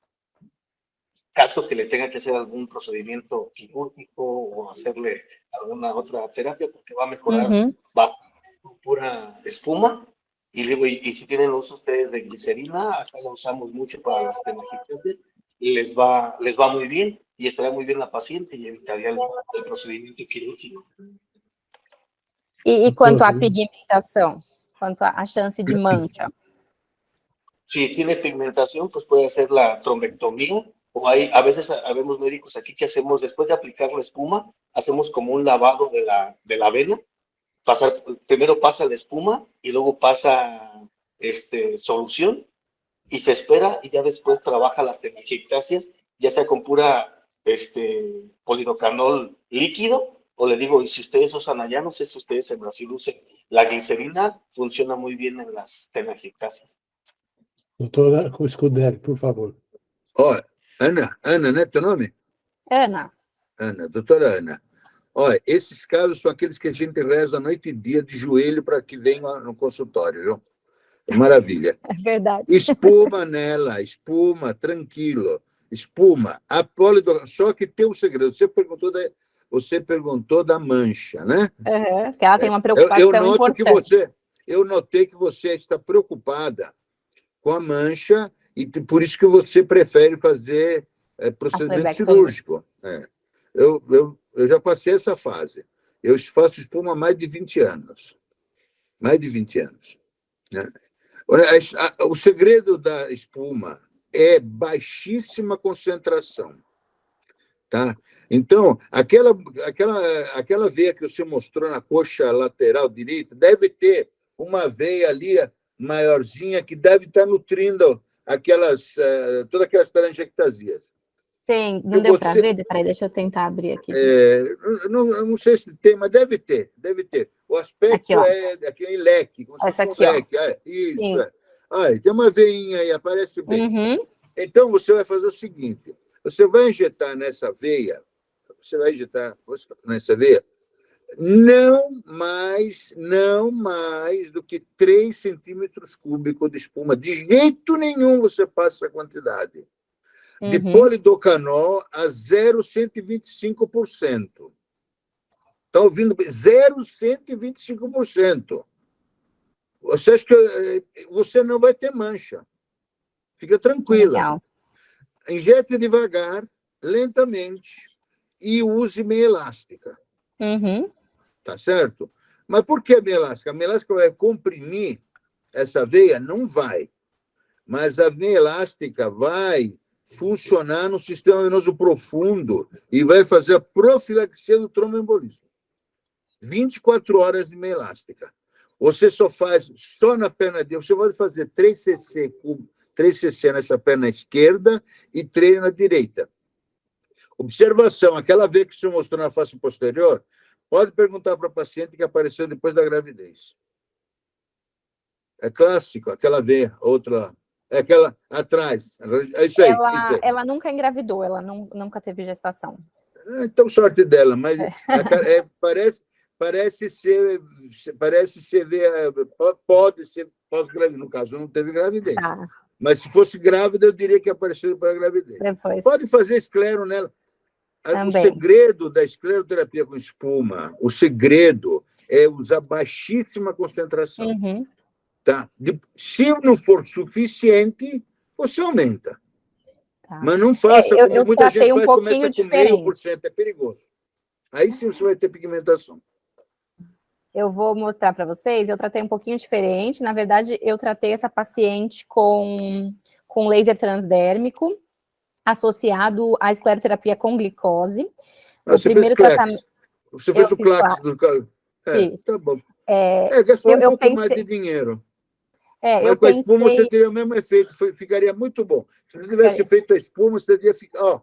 caso que le tenga que hacer algún procedimiento quirúrgico o hacerle alguna otra terapia, porque va a mejorar bastante con pura espuma. Y digo, y si tienen los uso ustedes de glicerina, acá la usamos mucho para las telangiectasias, les va muy bien y estará muy bien la paciente y evitaría el procedimiento quirúrgico. E quanto à pigmentação? Quanto à chance de mancha? Si tiene pigmentación, pues puede hacer la trombectomía. O a veces habemos médicos aquí que hacemos, después de aplicar la espuma, hacemos como un lavado de la vena. Primero pasa la espuma y luego pasa solución y se espera y ya después trabaja las telangiectasias, ya sea con pura polidocanol líquido, o le digo, y si ustedes usan allá, no sé si ustedes en Brasil usen la glicerina, funciona muy bien en las telangiectasias. Doutora Scuderi, por favor. Olha, Ana, né, teu nome? Ana. Ana, doutora Ana. Olha, esses casos são aqueles que a gente reza a noite e dia de joelho para que venham no consultório, viu? Maravilha. É verdade. Espuma nela, espuma, tranquilo. Espuma. Só que tem um segredo. Você perguntou da mancha, né? Que ela tem uma preocupação importante. Eu notei que você está preocupada com a mancha e por isso que você prefere fazer procedimento cirúrgico. Eu já passei essa fase. Eu faço espuma há mais de 20 anos. Mais de 20 anos. Né? O segredo da espuma é baixíssima concentração. Tá? Então, aquela veia que você mostrou na coxa lateral direita deve ter uma veia ali maiorzinha que deve estar nutrindo todas aquelas telangiectasias. Tem, não deu para ver? Peraí, deixa eu tentar abrir aqui. Não sei se tem, mas deve ter. O aspecto aqui, aquele leque, como se fosse um leque. Isso. Tem uma veinha aí, aparece bem. Então, você vai fazer o seguinte, você vai injetar nessa veia, não mais do que 3 centímetros cúbicos de espuma. De jeito nenhum você passa essa quantidade. De polidocanol a 0,125%. Está ouvindo? 0,125%. Você acha que você não vai ter mancha. Fica tranquila. Legal. Injete devagar, lentamente, e use meia elástica. Tá certo? Mas por que a meia elástica? A meia elástica vai comprimir essa veia? Não vai. Mas a meia elástica vai funcionar no sistema venoso profundo e vai fazer a profilaxia do tromboembolismo. 24 horas de meia elástica. Você só faz na perna direita, você pode fazer 3 cc nessa perna esquerda e 3 na direita. Observação, aquela veia que o senhor mostrou na face posterior, pode perguntar para a paciente que apareceu depois da gravidez. É clássico, aquela veia, outra... É aquela atrás. É isso aí. Ela nunca engravidou, ela nunca teve gestação. Então, sorte dela, mas parece ser pode ser pós-gravidez. No caso, não teve gravidez. Mas se fosse grávida, eu diria que apareceu para a gravidez. Depois. Pode fazer esclero nela. O Também. segredo da escleroterapia com espuma, o segredo é usar baixíssima concentração. Uhum. Tá? Se não for suficiente, você aumenta. Tá. Mas não faça eu como muita tratei gente um faz, pouquinho começa com diferente. 0,5%, é perigoso. Aí sim você vai ter pigmentação. Eu vou mostrar para vocês, eu tratei um pouquinho diferente. Na verdade, eu tratei essa paciente com laser transdérmico, associado à escleroterapia com glicose. Você fez CLEX. Você fez o fiz CLEX do cara. Fiz. Tá bom. Gastou um pouco pensei, mais de dinheiro. Mas com a espuma você teria o mesmo efeito, ficaria muito bom. Se não tivesse feito a espuma, você teria ficado.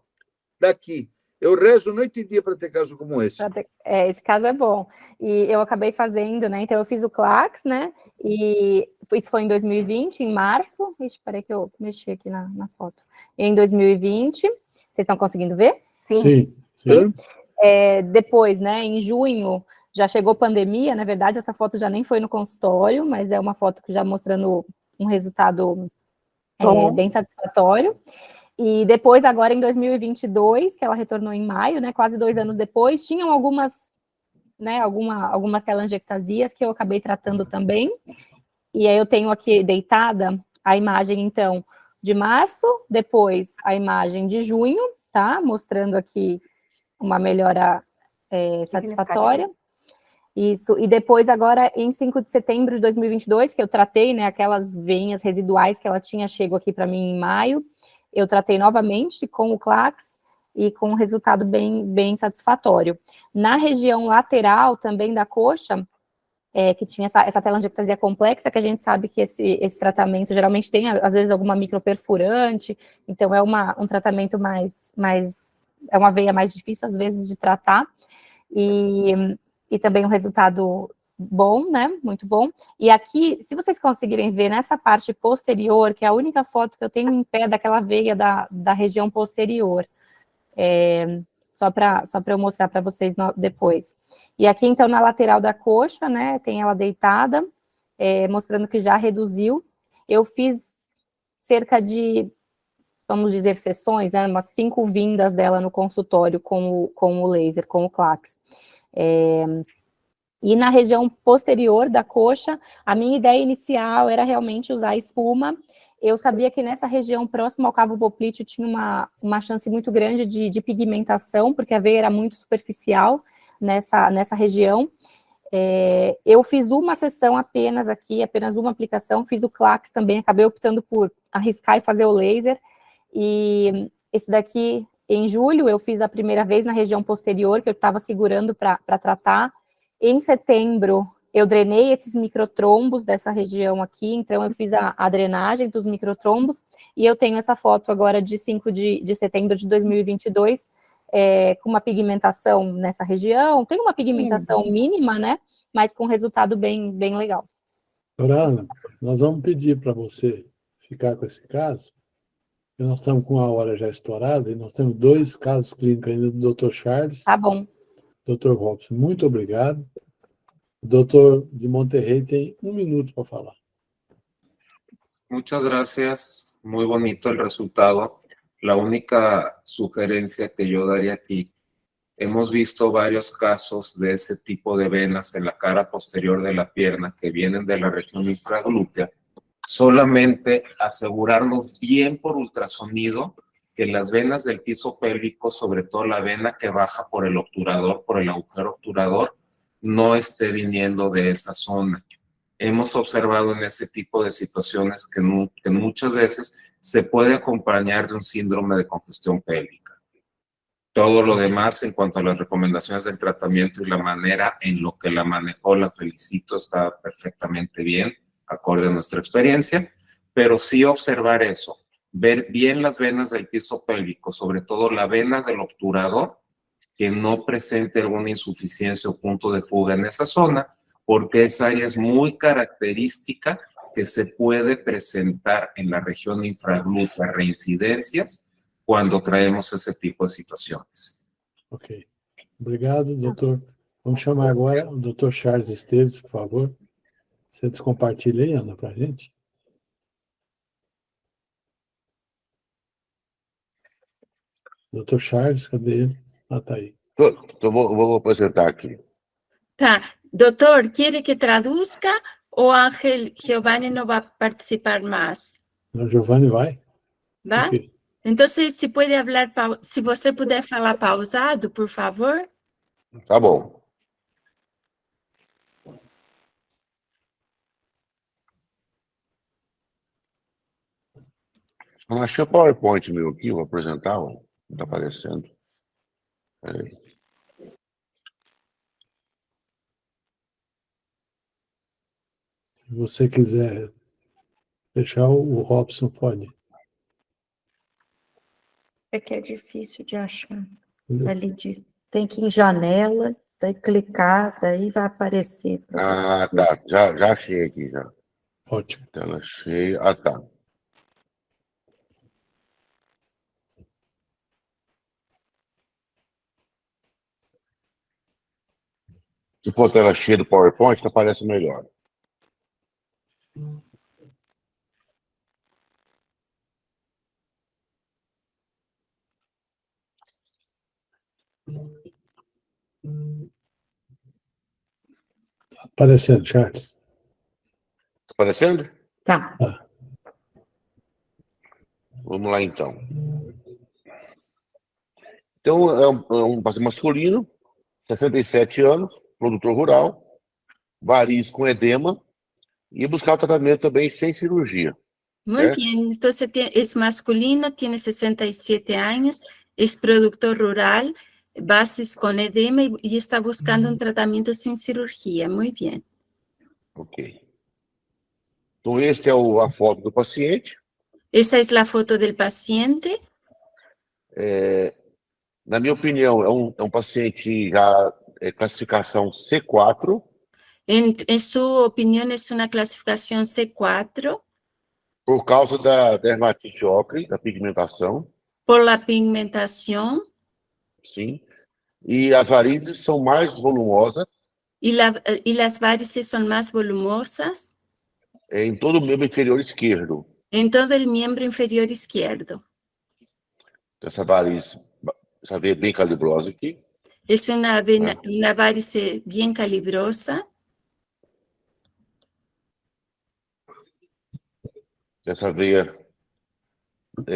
Daqui. Eu rezo noite e dia para ter caso como esse. Esse caso é bom. E eu acabei fazendo, né? Então, eu fiz o CLACS, né? E isso foi em 2020, em março. Ixi, peraí que eu mexi aqui na foto. Em 2020. Vocês estão conseguindo ver? Sim. Depois, né? Em junho, já chegou pandemia. Na verdade, essa foto já nem foi no consultório, mas é uma foto que já mostrando um resultado bem satisfatório. E depois, agora em 2022, que ela retornou em maio, né, quase 2 anos depois, tinham algumas telangiectasias que eu acabei tratando também. E aí eu tenho aqui deitada a imagem, então, de março, depois a imagem de junho, tá? Mostrando aqui uma melhora satisfatória. Isso, e depois agora em 5 de setembro de 2022, que eu tratei, né, aquelas veinhas residuais que ela tinha, chegou aqui para mim em maio. Eu tratei novamente com o CLACS e com um resultado bem satisfatório. Na região lateral também da coxa, que tinha essa telangiectasia complexa, que a gente sabe que esse tratamento geralmente tem, às vezes, alguma microperfurante, então é um tratamento é uma veia mais difícil, às vezes, de tratar, e também um resultado bom, né, muito bom. E aqui, se vocês conseguirem ver nessa parte posterior, que é a única foto que eu tenho em pé daquela veia da região posterior, só para eu mostrar para vocês depois. E aqui, então, na lateral da coxa, né, tem ela deitada, mostrando que já reduziu. Eu fiz cerca de, vamos dizer, sessões, né, umas 5 vindas dela no consultório com o laser, com o CLACS. E na região posterior da coxa, a minha ideia inicial era realmente usar espuma. Eu sabia que nessa região próxima ao cavo poplíteo tinha uma chance muito grande de pigmentação, porque a veia era muito superficial nessa região. Eu fiz uma sessão apenas aqui, apenas uma aplicação, fiz o CLACS também, acabei optando por arriscar e fazer o laser. E esse daqui, em julho, eu fiz a primeira vez na região posterior, que eu estava segurando para tratar. Em setembro, eu drenei esses microtrombos dessa região aqui, então eu fiz a drenagem dos microtrombos, e eu tenho essa foto agora de 5 de setembro de 2022, com uma pigmentação nessa região, tem uma pigmentação mínima, né, mas com resultado bem legal. Doutora Ana, nós vamos pedir para você ficar com esse caso, porque nós estamos com a hora já estourada, e nós temos 2 casos clínicos ainda do Dr. Charles. Tá bom. Dr. Robson, muito obrigado. O doutor de Monterrey tem 1 minuto para falar. Muchas gracias, muy bonito el resultado. La única sugerencia que yo daría aquí, hemos visto varios casos de ese tipo de venas en la cara posterior de la pierna que vienen de la región infraglútea. Solamente asegurarnos bien por ultrasonido que las venas del piso pélvico, sobre todo la vena que baja por el obturador, por el agujero obturador, no esté viniendo de esa zona. Hemos observado en ese tipo de situaciones que muchas veces se puede acompañar de un síndrome de congestión pélvica. Todo lo demás en cuanto a las recomendaciones del tratamiento y la manera en lo que la manejó, la felicito, está perfectamente bien, acorde a nuestra experiencia, pero sí observar eso, ver bien las venas del piso pélvico, sobre todo la vena del obturador, que no presente alguna insuficiencia o punto de fuga en esa zona, porque esa área es muy característica que se puede presentar en la región infraglútea, reincidencias, quando traemos esse tipo de situações. Ok. Obrigado, doutor. Vamos chamar agora o doutor Charles Esteves, por favor. Você descompartilha aí, Ana, para a gente? Muchas gracias, muy bonito el resultado. La única sugerencia que yo daría aquí, hemos visto varios casos de ese tipo de venas en la cara posterior de la pierna que vienen de la región infraglútea. Solamente asegurarnos bien por ultrasonido que las venas del piso pélvico, sobre todo la vena que baja por el obturador, por el agujero obturador, no esté viniendo de esa zona. Dr. Charles, cadê ele? Ah, tá aí. Então, vou apresentar aqui. Tá. Doutor, ¿quiere que traduzca o Ángel Giovanni no va a participar más? O Giovanni vai? ¿Va? Ok. Entonces, si puede hablar, si você puder falar pausado, por favor. Tá bom. Eu achei o PowerPoint meu aqui, vou apresentar, ó. Não tá aparecendo. Peraí. Se você quiser fechar, o Robson pode. É que é difícil de achar. Ali tem que ir em janela, daí clicar, daí vai aparecer. Ah, tá. Já achei aqui, já. Ótimo. Tela cheia. Ah, tá. Se for tela cheia do PowerPoint, aparece melhor. Tá aparecendo, Charles? Tá aparecendo? Tá. Vamos lá, então. Então, é um paciente masculino, 67 anos, produtor rural, variz com edema, e buscar o tratamento também sem cirurgia. Muy bien, entonces es masculino, tiene 67 años, es productor rural, bases con edema y está buscando un tratamiento sin cirugía. Muy bien. Ok. Então, esta é a foto do paciente. Esa es la foto del paciente. Na minha opinião, é um paciente já classificação C4. En su opinión, es una clasificación C4. Por causa da dermatite ocre, da pigmentação. Por la pigmentación. Sim. E as varizes são mais volumosas. Y las varices son más volumosas. Em todo o membro inferior esquerdo. En todo el miembro inferior izquierdo. Essa variz, essa veia bem calibrosa aqui. Es una varice bien calibrosa. Essa veia, como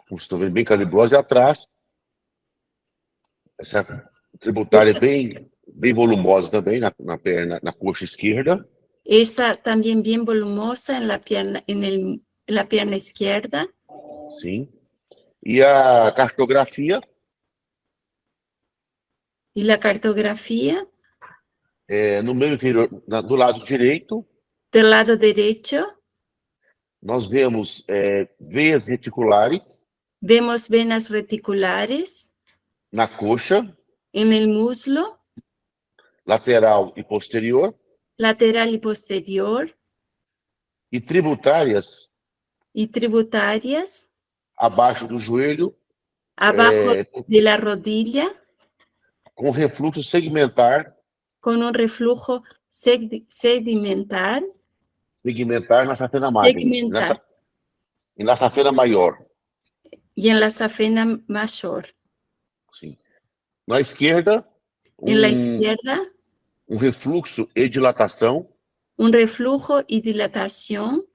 vocês estão vendo, bem calibrosa, e atrás, essa tributária bem volumosa também, na perna, na coxa esquerda. Esa también bien volumosa en la pierna izquierda. Sim. E a cartografia. Y la cartografía. No meio inferior, do lado direito. Del lado derecho. Nós vemos veias reticulares. Vemos venas reticulares. Na coxa. En el muslo. Lateral e posterior. Lateral y posterior. E tributárias. Y tributarias. Abaixo do joelho. Abajo de la rodilla. Com refluxo segmentar. Con un reflujo segmentar. Segmentar na safena magra. E na safena maior. E en la safena mayor. Sim. Na esquerda. En la izquierda. Um refluxo e dilatação. Um reflujo e dilatação.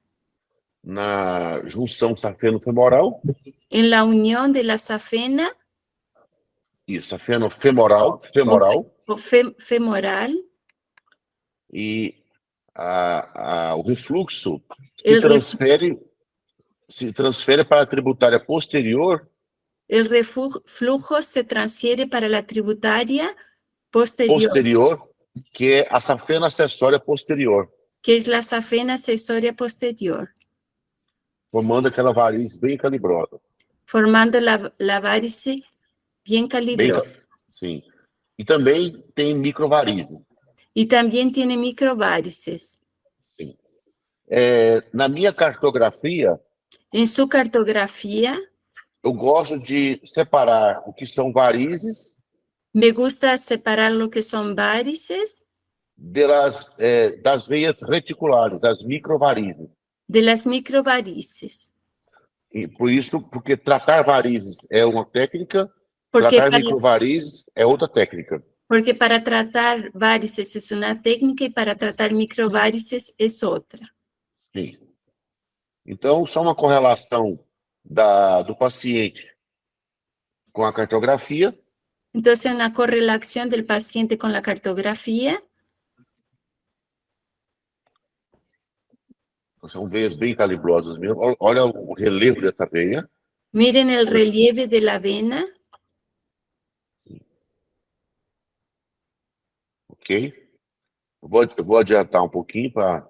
Na junção safeno-femoral. En la unión de la safena. Isso, safeno-femoral. Femoral. E o refluxo se transfere para a tributária posterior. El reflujo se transfiere para la tributaria posterior. Que é a safena acessória posterior. Que es la safena accesoria posterior. Formando aquela variz bem calibrosa. Formando la varice bien calibrosa. Sim. E também tem microvarizes. E também tem microvarices. Sim. Na minha cartografia. Em sua cartografia. Eu gosto de separar o que são varizes. Me gusta separar o que são varices. Das veias reticulares, das microvarizes. De las microvarices. E por isso, porque tratar varizes é uma técnica, Porque tratar para, microvarizes é outra técnica. porque para tratar varices es una técnica y para tratar microvarices es otra. Sim. Então, só uma correlação do paciente com a cartografia. Entonces, una correlación del paciente con la cartografía. São veias bem calibrosas mesmo. Olha o relevo dessa veia. Miren el relieve de la vena. Ok? Eu vou adiantar um pouquinho para...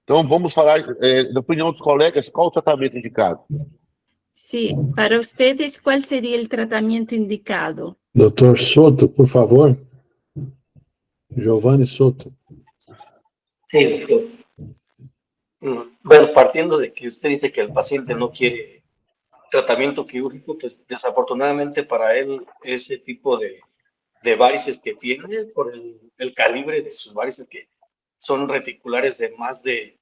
Então, vamos falar, da opinião dos colegas, qual o tratamento indicado? Sí, para ustedes, ¿cuál sería el tratamiento indicado? Doutor Soto, por favor. Giovanni Soto. Sí, doctor. Bueno, partiendo de que usted dice que el paciente no quiere tratamiento quirúrgico, pues desafortunadamente para él ese tipo de varices que tiene, por el calibre de sus varices que son reticulares de más de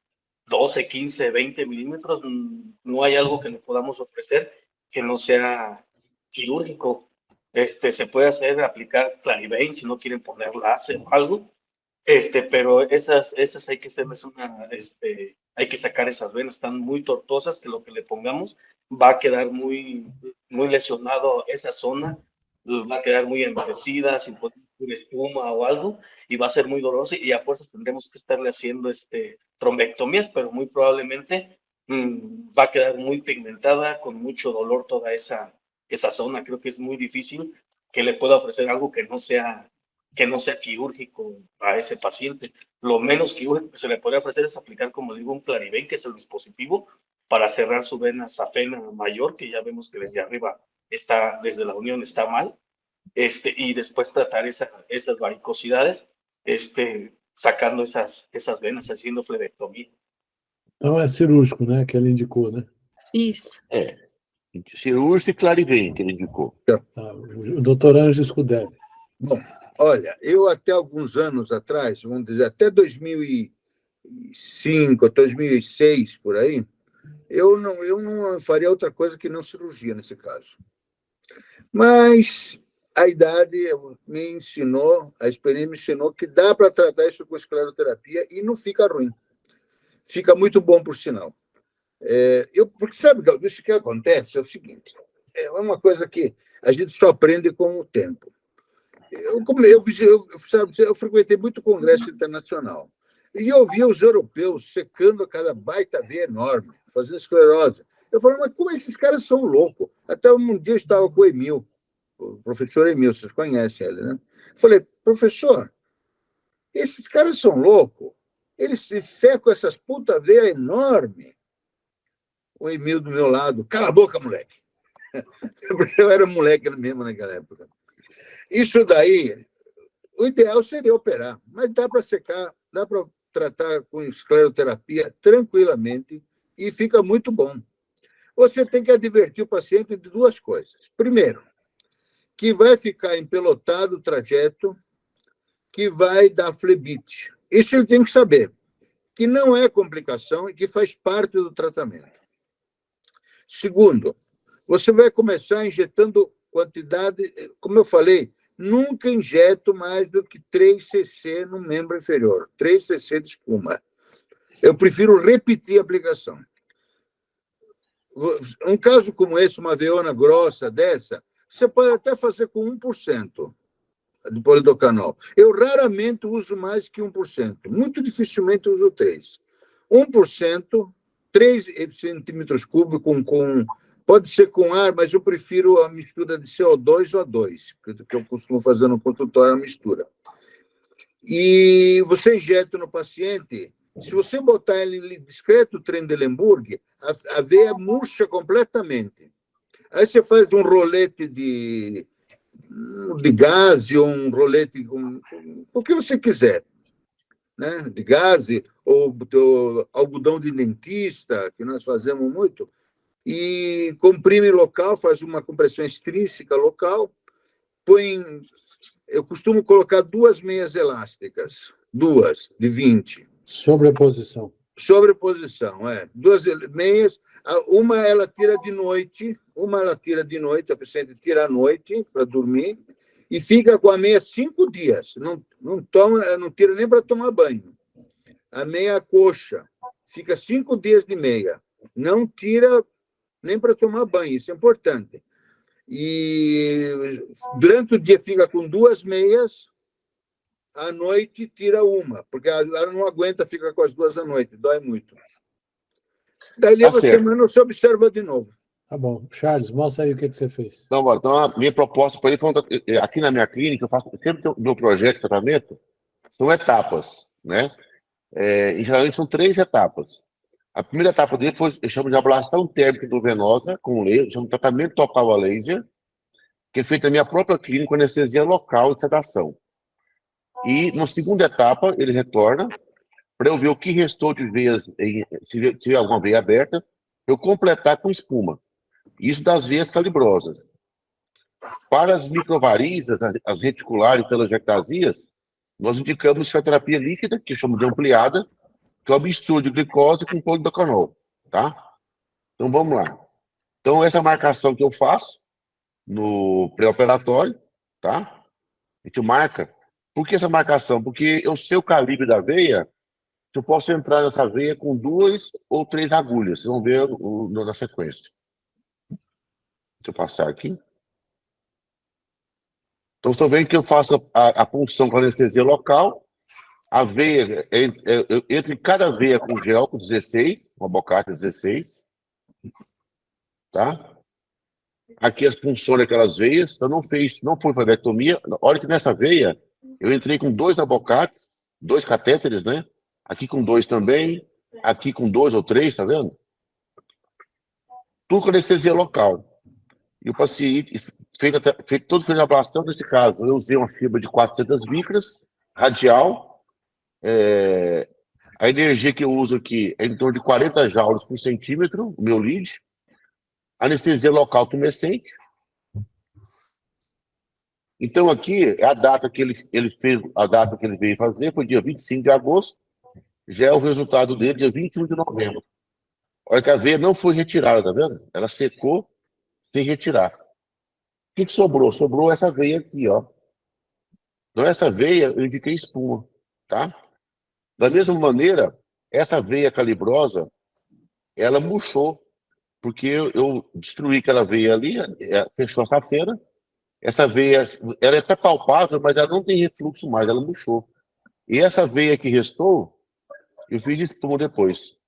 12, 15, 20 milímetros, no hay algo que le podamos ofrecer que no sea quirúrgico. Se puede aplicar Clarivate si no quieren poner láser o algo, pero esas hay que hacerles hay que sacar esas venas, están muy tortuosas, que lo que le pongamos va a quedar muy, muy lesionado esa zona, va a quedar muy envejecida, sin poder espuma o algo, y va a ser muy doloroso, y a fuerzas tendremos que estarle haciendo trombectomías, pero muy probablemente va a quedar muy pigmentada, con mucho dolor toda esa zona. Creo que es muy difícil que le pueda ofrecer algo que no sea quirúrgico a ese paciente. Lo menos quirúrgico que se le puede ofrecer es aplicar, como digo, un Clarivate, que es el dispositivo para cerrar su vena safena mayor, que ya vemos que desde arriba desde la unión está mal, y después tratar esas varicosidades, sacando esas venas, haciendo flebectomía. Então é cirúrgico, né? Que ele indicou, né? Isso. Cirúrgico e Clarivate, que ele indicou. Tá, o doutor Ângelo Scuderi. Bom, olha, eu até alguns anos atrás, vamos dizer, até 2005, 2006, por aí, eu não faria outra coisa que não cirurgia nesse caso. Mas a idade me ensinou, a experiência me ensinou que dá para tratar isso com escleroterapia e não fica ruim. Fica muito bom, por sinal. Porque sabe, isso que acontece é o seguinte, é uma coisa que a gente só aprende com o tempo. Eu frequentei muito congresso internacional e eu via os europeus secando aquela baita veia enorme, fazendo esclerose. Eu falei, mas como é que esses caras são loucos? Até um dia eu estava com o Emil, o professor Emil, vocês conhecem ele, né? Eu falei, professor, esses caras são loucos, eles se secam essas puta veia enorme. O Emil do meu lado, cala a boca, moleque. Porque eu era moleque mesmo naquela época. Isso daí, o ideal seria operar, mas dá para secar, dá para tratar com escleroterapia tranquilamente e fica muito bom. Você tem que advertir o paciente de duas coisas. Primeiro, que vai ficar empelotado o trajeto, que vai dar flebite. Isso ele tem que saber, que não é complicação e que faz parte do tratamento. Segundo, você vai começar injetando quantidade, como eu falei, nunca injeto mais do que 3 cc no membro inferior, 3 cc de espuma. Eu prefiro repetir a aplicação. Um caso como esse, uma veona grossa dessa, você pode até fazer com 1% de polidocanol. Eu raramente uso mais que 1%. Muito dificilmente uso 3%. 1%, 3 centímetros cúbicos pode ser com ar, mas eu prefiro a mistura de CO2 ou A2, que eu costumo fazer no consultório, a mistura. E você injeta no paciente, se você botar ele em discreto Trendelenburg, a veia murcha completamente. Aí você faz um rolete de gaze, ou um rolete com o que você quiser, né? De gaze, ou do algodão de dentista, que nós fazemos muito, e comprime local, faz uma compressão extrínseca local, eu costumo colocar 2 meias elásticas, 2 de 20. Sobreposição. Sobreposição, é. 2 meias, uma ela tira de noite, a paciente tira à noite para dormir, e fica com a meia 5 dias. Não tira nem para tomar banho. A meia coxa fica 5 dias de meia. Não tira nem para tomar banho, isso é importante. E durante o dia fica com 2 meias, à noite tira uma, porque ela não aguenta ficar com as 2 à noite, dói muito. Daí Tá uma certo. semana você observa de novo. Tá bom. Charles, mostra aí o que você fez. Então, a minha proposta para ele foi, aqui na minha clínica, eu faço sempre o meu projeto de tratamento, são etapas, né? E geralmente são 3 etapas. A primeira etapa dele foi, eu chamo de ablação térmica endovenosa com laser, chamo de tratamento total a laser, que é feito na minha própria clínica com anestesia local e sedação. E na segunda etapa, ele retorna para eu ver o que restou de veias, se tiver alguma veia aberta, eu completar com espuma. Isso das veias calibrosas. Para as microvarizes, as reticulares e telangiectasias, nós indicamos fisioterapia líquida, que eu chamo de ampliada, que é uma mistura de glicose com polidocanol, tá? Então, vamos lá. Então, essa marcação que eu faço no pré-operatório, tá? A gente marca. Por que essa marcação? Porque eu sei o calibre da veia, eu posso entrar nessa veia com 2 ou 3 agulhas. Vocês vão ver na sequência. Deixa eu passar aqui. Então, estão vendo que eu faço a punção com anestesia local. A veia, entre cada veia com gel, com 16, uma bocata 16. Tá? Aqui as punções daquelas veias. Eu não foi valvectomia. Olha que nessa veia, eu entrei com 2 abocates, 2 catéteres, né? Aqui com 2 também. Aqui com 2 ou 3, tá vendo? Tudo com anestesia local. E o paciente, feito toda a ablação, nesse caso, eu usei uma fibra de 400 micras, radial. A energia que eu uso aqui é em torno de 40 joules por centímetro, o meu lead. Anestesia local tumescente. Então, aqui, a data que ele fez, a data que ele veio fazer foi dia 25 de agosto. Já é o resultado dele, dia 21 de novembro. Olha que a veia não foi retirada, tá vendo? Ela secou sem retirar. O que sobrou? Sobrou essa veia aqui, ó. Então, essa veia, eu indiquei espuma, tá? Da mesma maneira, essa veia calibrosa, ela murchou, porque eu destruí aquela veia ali, fechou a safena. Essa veia, ela é até palpável, mas ela não tem refluxo mais, ela murchou. E essa veia que restou, eu fiz de espuma depois.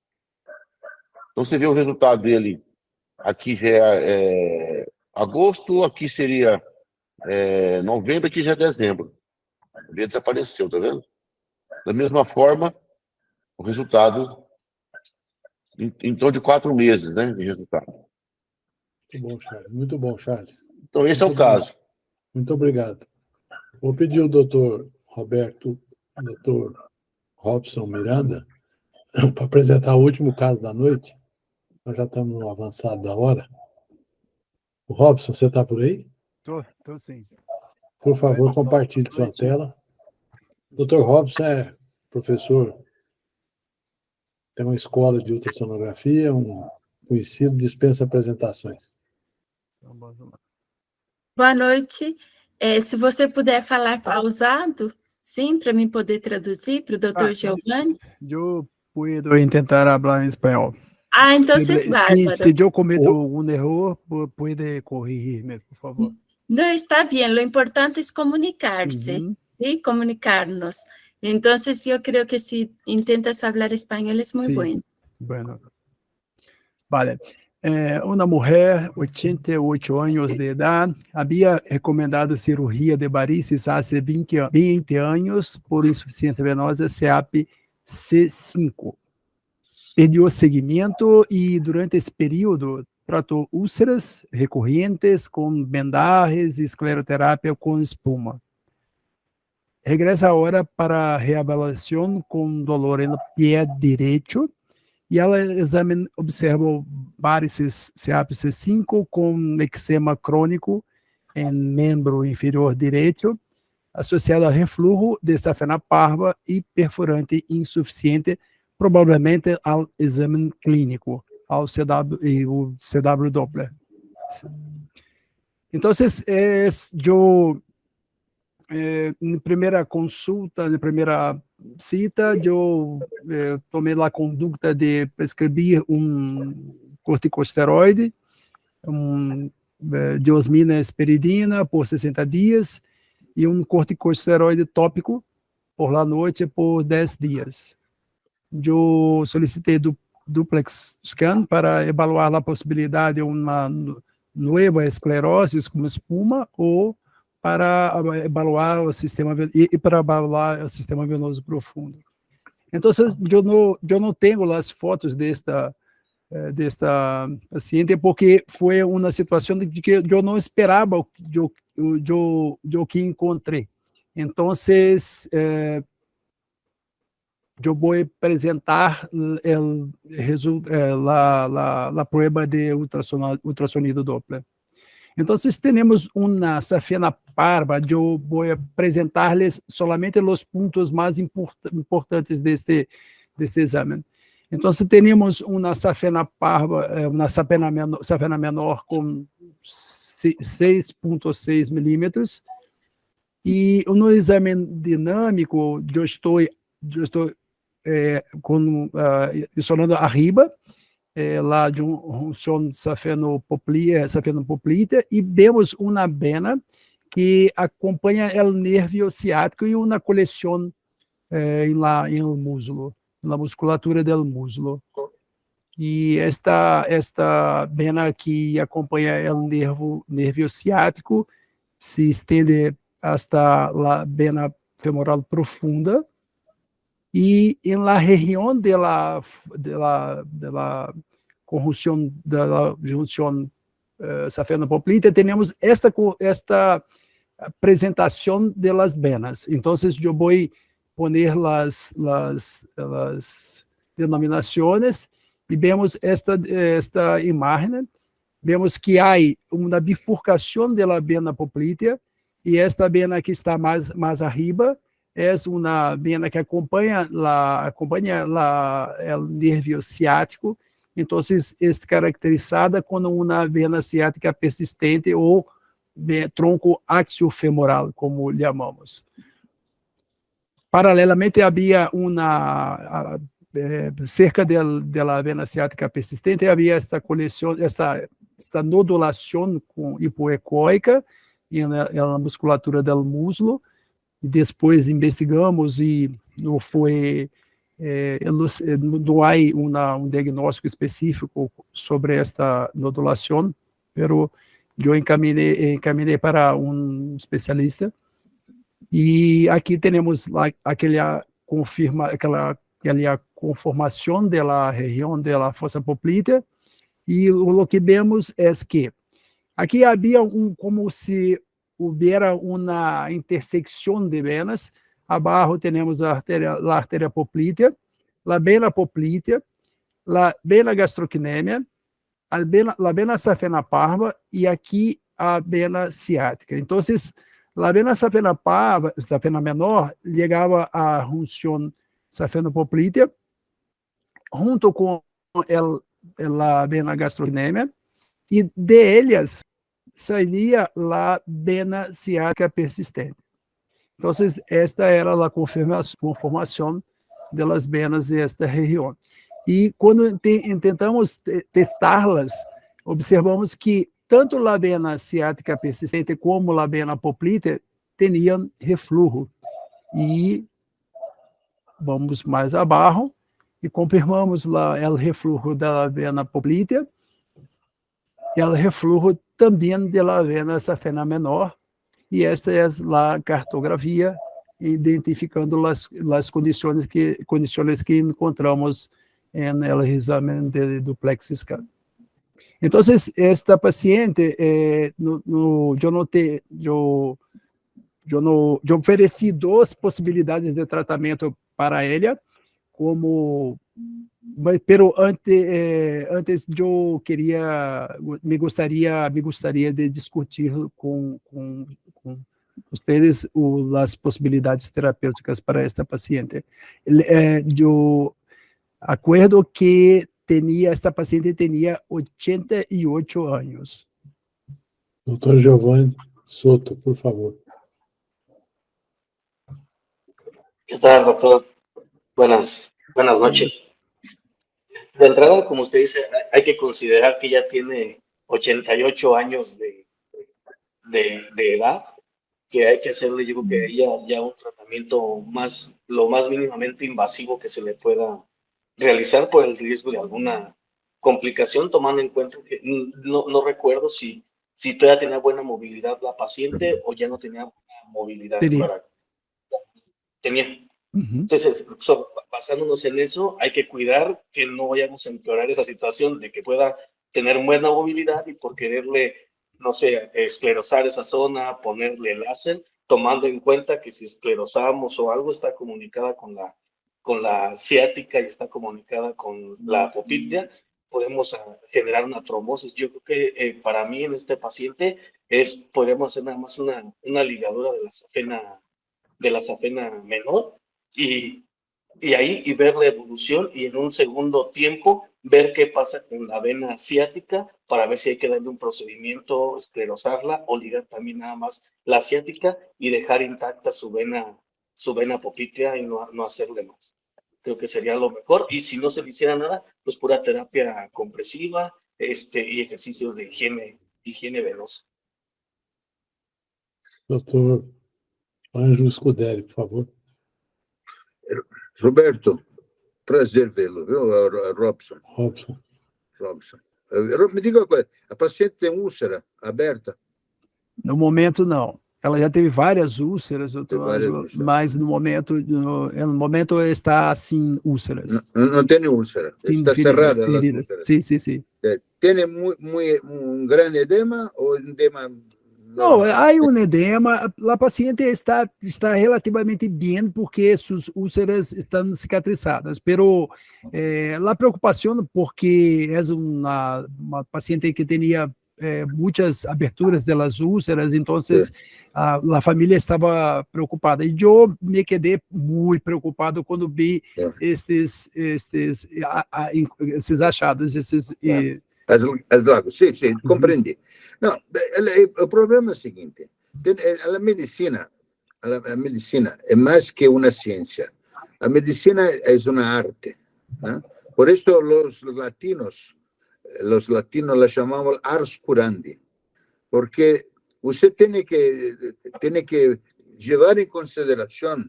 Então, você vê o resultado dele. Aqui já é agosto, aqui seria novembro, aqui já é dezembro. A veia desapareceu, tá vendo? Da mesma forma, o resultado em torno de 4 meses, né, de resultado. Muito bom, Charles. Muito bom, Charles. Então, esse é o caso. Muito obrigado. Vou pedir ao doutor Robson Miranda, para apresentar o último caso da noite. Nós já estamos no avançado da hora. O Robson, você está por aí? Tô sim. Por favor, compartilhe sua tela. O Dr. Robson é professor, tem uma escola de ultrassonografia, um conhecido, dispensa apresentações. Então, vamos lá. Boa noite. Se você puder falar pausado, sim, para mim poder traduzir para o Dr. Giovanni. Eu puedo tentar falar em espanhol. Então, bárbaro. Se eu cometo algum erro, pode corrigir-me, por favor. No, está bien. Lo importante es comunicarse, ¿sí? Comunicarnos. Entonces, yo creo que si intentas hablar español es muy bueno. Bueno. Vale. Uma mulher, 88 anos de idade, havia recomendado cirurgia de varices há 20 anos por insuficiência venosa CAP-C5. Perdeu seguimento e, durante esse período, tratou úlceras recorrentes com vendajes e escleroterapia com espuma. Regressa agora para a reavaliação com dolor no pé direito e ela observa varices CAP-C5 com eczema crônico em membro inferior direito, associado a refluxo de safena parva e perfurante insuficiente provavelmente ao exame clínico, ao CW e o CW Doppler. Então, eu na primeira consulta, na primeira cita, eu tomei a conduta de prescrever corticosteroide, diosmina esperidina por 60 dias e corticosteroide tópico por la noite por 10 dias. Eu solicitei duplex scan para evaluar a possibilidade de uma nova esclerose com espuma ou para evaluar o sistema venoso profundo. Então, eu não tenho as fotos desta paciente porque foi uma situação de que eu não esperava o que encontrei. Então, eu vou apresentar a prova de ultrassonido Doppler. Então, temos uma safena parva, eu vou apresentar-lhes somente os pontos mais importantes deste exame. Então, temos uma safena parva, uma safena menor com 6,6 milímetros, e no exame dinâmico, eu estou isolando arriba, lá de junção safenopoplita, e vemos uma vena que acompanha o nervio ciático e uma coleção no músculo, na musculatura do músculo. E esta vena que acompanha o nervio ciático se estende hasta a vena femoral profunda, y en la región de la conjunción de la junción safenopoplita tenemos esta presentación de las venas. Entonces yo voy a poner las denominaciones y vemos esta imagen. Vemos que hay una bifurcación de la vena poplitea y esta vena que está más arriba es una vena que acompanha el nervio ciático, entonces es caracterizada como una vena ciática persistente o tronco axiofemoral, como llamamos. Paralelamente había cerca de la vena ciática persistente, había esta colección, esta nodulación hipoecoica en la musculatura del músculo. Depois investigamos e não há diagnóstico específico sobre esta nodulação, mas eu encaminhei para especialista. E aqui temos aquela conformação da região da fossa poplítea, e o que vemos é que aqui havia como se hubiera una intersección de venas. Abajo tenemos la arteria poplitea, la vena poplitea, la vena gastrocnêmia, la vena safena parva y aquí a vena ciática. Entonces, la vena safena parva, safena menor, llegaba a junción safenopoplitea junto con la vena gastrocnêmia, y de ellas sairia a vena ciática persistente. Então, esta era a conformação das venas desta região. E quando tentamos testá-las, observamos que tanto a vena ciática persistente como a vena poplítea tinham refluxo. E vamos mais abaixo e confirmamos o refluxo da vena poplítea e o refluxo também da vena safena menor, e esta é a cartografia, identificando as condições que encontramos no exame de duplex scan. Então, esta paciente, eu ofereci duas possibilidades de tratamento para ela, pero antes eu me gostaria de discutir com vocês as possibilidades terapêuticas para esta paciente. Acuerdo que esta paciente tenía 88 años. Doutor Giovanni Soto, por favor. ¿Qué tal, doctor? Buenas noches. De entrada, como usted dice, hay que considerar que ya tiene 88 años de edad, que hay que hacerle, yo creo que ya un tratamiento lo más mínimamente invasivo que se le pueda realizar por el riesgo de alguna complicación, tomando en cuenta que no recuerdo si todavía tenía buena movilidad la paciente o ya no tenía buena movilidad. Tenía. Entonces, basándonos en eso, hay que cuidar que no vayamos a empeorar esa situación de que pueda tener buena movilidad y por quererle, no sé, esclerosar esa zona, ponerle láser, tomando en cuenta que si esclerosamos o algo está comunicada con la ciática y está comunicada con la popltea, podemos generar una trombosis. Yo creo que para mí en este paciente podríamos hacer nada más una ligadura de la safena menor y ver la evolución y en un segundo tiempo ver qué pasa con la vena ciática para ver si hay que darle un procedimiento, esclerosarla o ligar también nada más la ciática y dejar intacta su vena poplítea y no hacerle más. Creo que sería lo mejor. Y si no se le hiciera nada, pues pura terapia compresiva y ejercicios de higiene venosa. Doutor Ângelo Scuderi, por favor. Roberto, prazer vê-lo, viu? Robson. Me diga uma coisa, a paciente tem úlcera aberta? No momento, não. Ela já teve várias úlceras, mas no momento está sem úlceras. Não tem úlcera, está cerrada. Sim. Tem um grande edema ou edema? No, hay un edema. La paciente está relativamente bien porque sus úlceras están cicatrizadas, pero la preocupación porque es una paciente que tenía muchas aberturas de las úlceras, entonces la familia estaba preocupada. Y yo me quedé muy preocupado cuando vi esses achados, As lagos, sim, compreendi. Não, o problema é o seguinte, a medicina é mais que uma ciência. A medicina é uma arte, né? Por isso os latinos la chamamos ars curandi, porque você tem que levar em consideração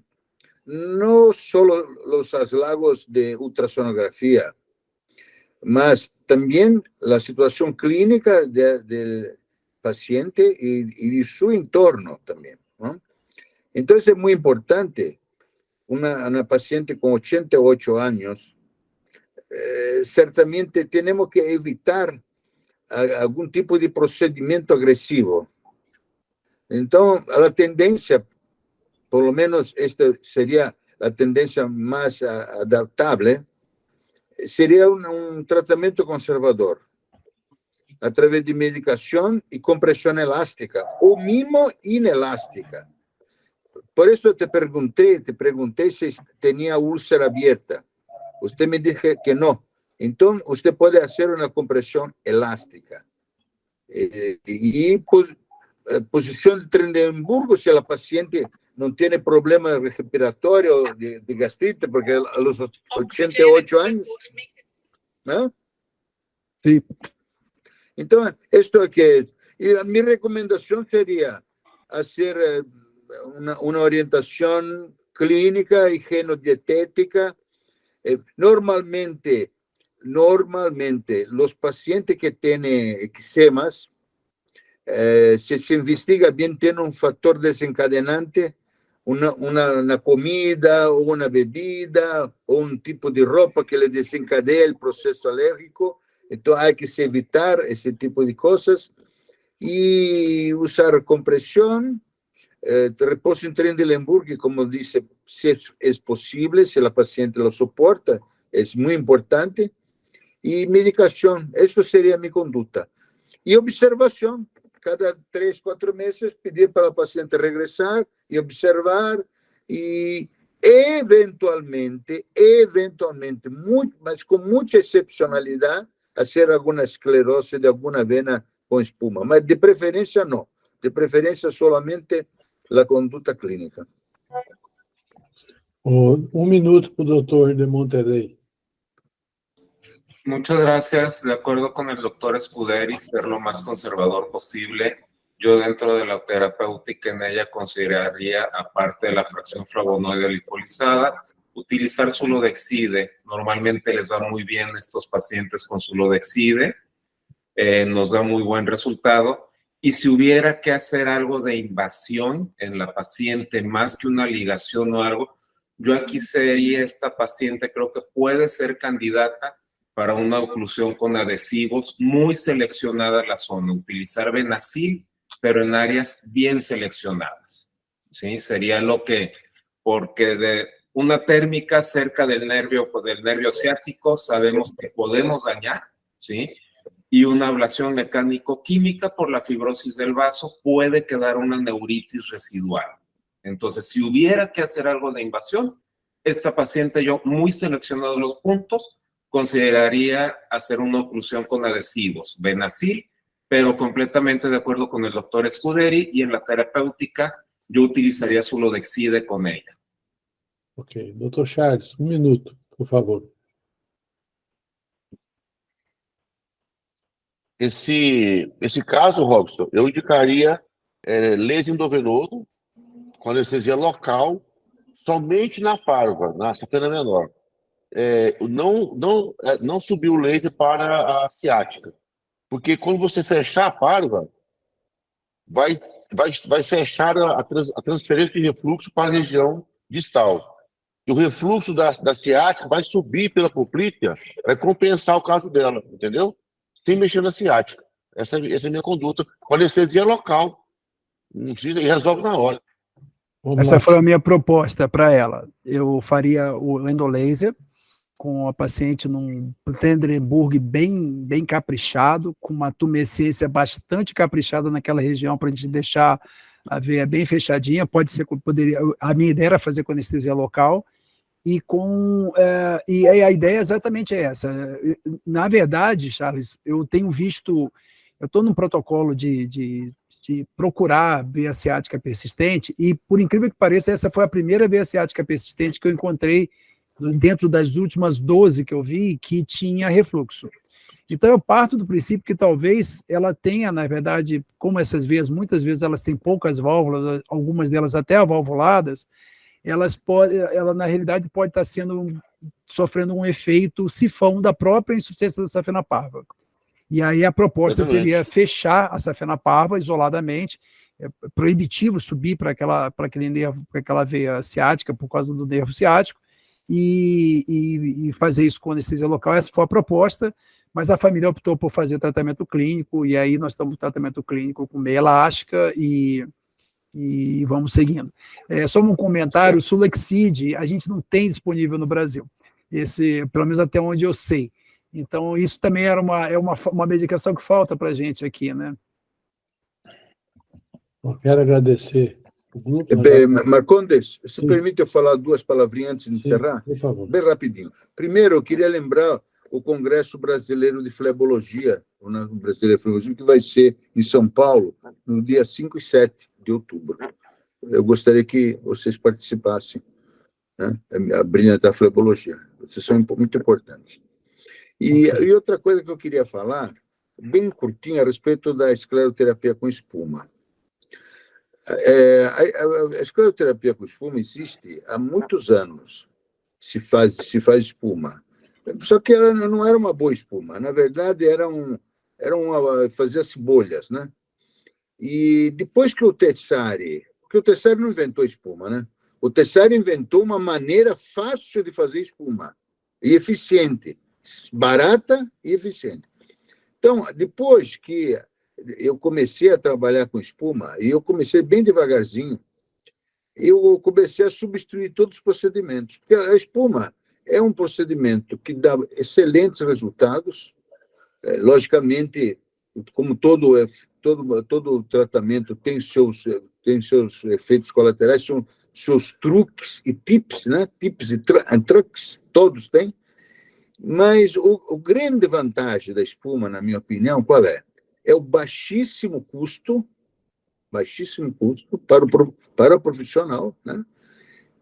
não só os hallazgos de ultrassonografia, mas también la situación clínica del paciente y de su entorno también, ¿no? Entonces es muy importante, una paciente con 88 años, ciertamente tenemos que evitar algún tipo de procedimiento agresivo. Entonces, la tendencia, por lo menos esta sería la tendencia más adaptable, seria tratamento conservador, através de medicação e compressão elástica, ou mesmo inelástica. Por isso eu te perguntei se tinha úlcera aberta. Você me disse que não. Então, você pode fazer uma compressão elástica. E posição de Trendelenburgo, se a paciente não tem problema respiratório de gastrite, porque aos 88 anos, não? Sim. Então, isto é que... E a minha recomendação seria fazer uma orientação clínica, higienodietética. Normalmente, os pacientes que têm eczemas, se investiga bem, tem um fator desencadenante, uma comida, ou uma bebida, ou um tipo de roupa que lhe desencadeia o processo alérgico. Então, há que se evitar esse tipo de coisas e usar compressão, repouso em Trendelenburg, como disse, se é possível, se a paciente lo suporta, é muito importante, e medicação. Isso seria a minha conduta. E observação. Cada 3, 4 meses, pedir para o paciente regressar e observar e eventualmente, muito, mas com muita excepcionalidade, a ser alguma esclerose de alguma vena com espuma, mas de preferência não, de preferência solamente a conduta clínica. Um minuto para o doutor de Monterrey. Muchas gracias. De acuerdo con el doctor Scuderi, ser lo más conservador posible. Yo dentro de la terapéutica en ella consideraría, aparte de la fracción flavonoide lifolizada, utilizar Sulodexide. Normalmente les va muy bien a estos pacientes con Sulodexide. Nos da muy buen resultado. Y si hubiera que hacer algo de invasión en la paciente, más que una ligación o algo, yo aquí sería esta paciente, creo que puede ser candidata para una oclusión con adhesivos, muy seleccionada la zona, utilizar Venacil, pero en áreas bien seleccionadas, ¿sí? Sería lo que, porque de una térmica cerca del nervio ciático sabemos que podemos dañar, ¿sí? Y una ablación mecánico-química por la fibrosis del vaso puede quedar una neuritis residual. Entonces, si hubiera que hacer algo de invasión, esta paciente yo, muy seleccionados los puntos, consideraría hacer una oclusión con adhesivos, Venacil, pero completamente de acuerdo con el doctor Scuderi, y en la terapéutica yo utilizaría Sulodexide con ella. Ok. Doutor Charles, um minuto, por favor. Esse caso, Robson, eu indicaria laser endovenoso com anestesia local, somente na parva, na safena menor. Não subir o laser para a ciática, porque quando você fechar a parva, vai fechar a transferência de refluxo para a região distal. E o refluxo da ciática vai subir pela poplítea, vai compensar o caso dela, entendeu? Sem mexer na ciática. Essa é a minha conduta. Com anestesia local. Não precisa, e resolve na hora. Essa foi a minha proposta para ela. Eu faria o endolaser com a paciente num Trendelenburg bem caprichado, com uma tumescência bastante caprichada naquela região, para a gente deixar a veia bem fechadinha. A minha ideia era fazer com anestesia local, e a ideia exatamente é essa. Na verdade, Charles, eu tenho visto, eu estou num protocolo de procurar veia ciática persistente, e por incrível que pareça, essa foi a primeira veia ciática persistente que eu encontrei dentro das últimas 12 que eu vi, que tinha refluxo. Então, eu parto do princípio que talvez ela tenha, na verdade, como essas veias, muitas vezes elas têm poucas válvulas, algumas delas até avalvuladas, ela na realidade pode estar sofrendo um efeito sifão da própria insuficiência da safena parva. E aí a proposta seria fechar a safena parva isoladamente, proibitivo subir para aquela veia ciática por causa do nervo ciático, e fazer isso com anestesia local. Essa foi a proposta, mas a família optou por fazer tratamento clínico, e aí nós estamos no tratamento clínico com meia elástica e vamos seguindo. Só um comentário, o Sulexide a gente não tem disponível no Brasil, pelo menos até onde eu sei. Então, isso também era uma medicação que falta para a gente aqui, né? Eu quero agradecer o grupo. Marcondes, se permite eu falar duas palavrinhas antes de encerrar? Por favor. Bem rapidinho. Primeiro, eu queria lembrar o Congresso Brasileiro de Flebologia, que vai ser em São Paulo, no dia 5 e 7 de outubro. Eu gostaria que vocês participassem, né? A brilhantar flebologia. Vocês são muito importantes. E outra coisa que eu queria falar, bem curtinho, a respeito da escleroterapia com espuma. A escleroterapia com espuma existe há muitos anos. Se faz espuma. Só que ela não era uma boa espuma. Na verdade, fazia-se bolhas, né? E depois que o Tessari não inventou espuma, né? O Tessari inventou uma maneira fácil de fazer espuma e eficiente, barata e eficiente. Então, depois que eu comecei a trabalhar com espuma, e eu comecei bem devagarzinho, eu comecei a substituir todos os procedimentos, porque a espuma é um procedimento que dá excelentes resultados. Logicamente, como todo tratamento tem tem seus efeitos colaterais, são seus truques e tips, né? Tips e truques, todos têm. Mas o grande vantagem da espuma, na minha opinião, qual é? É o baixíssimo custo para o profissional, né?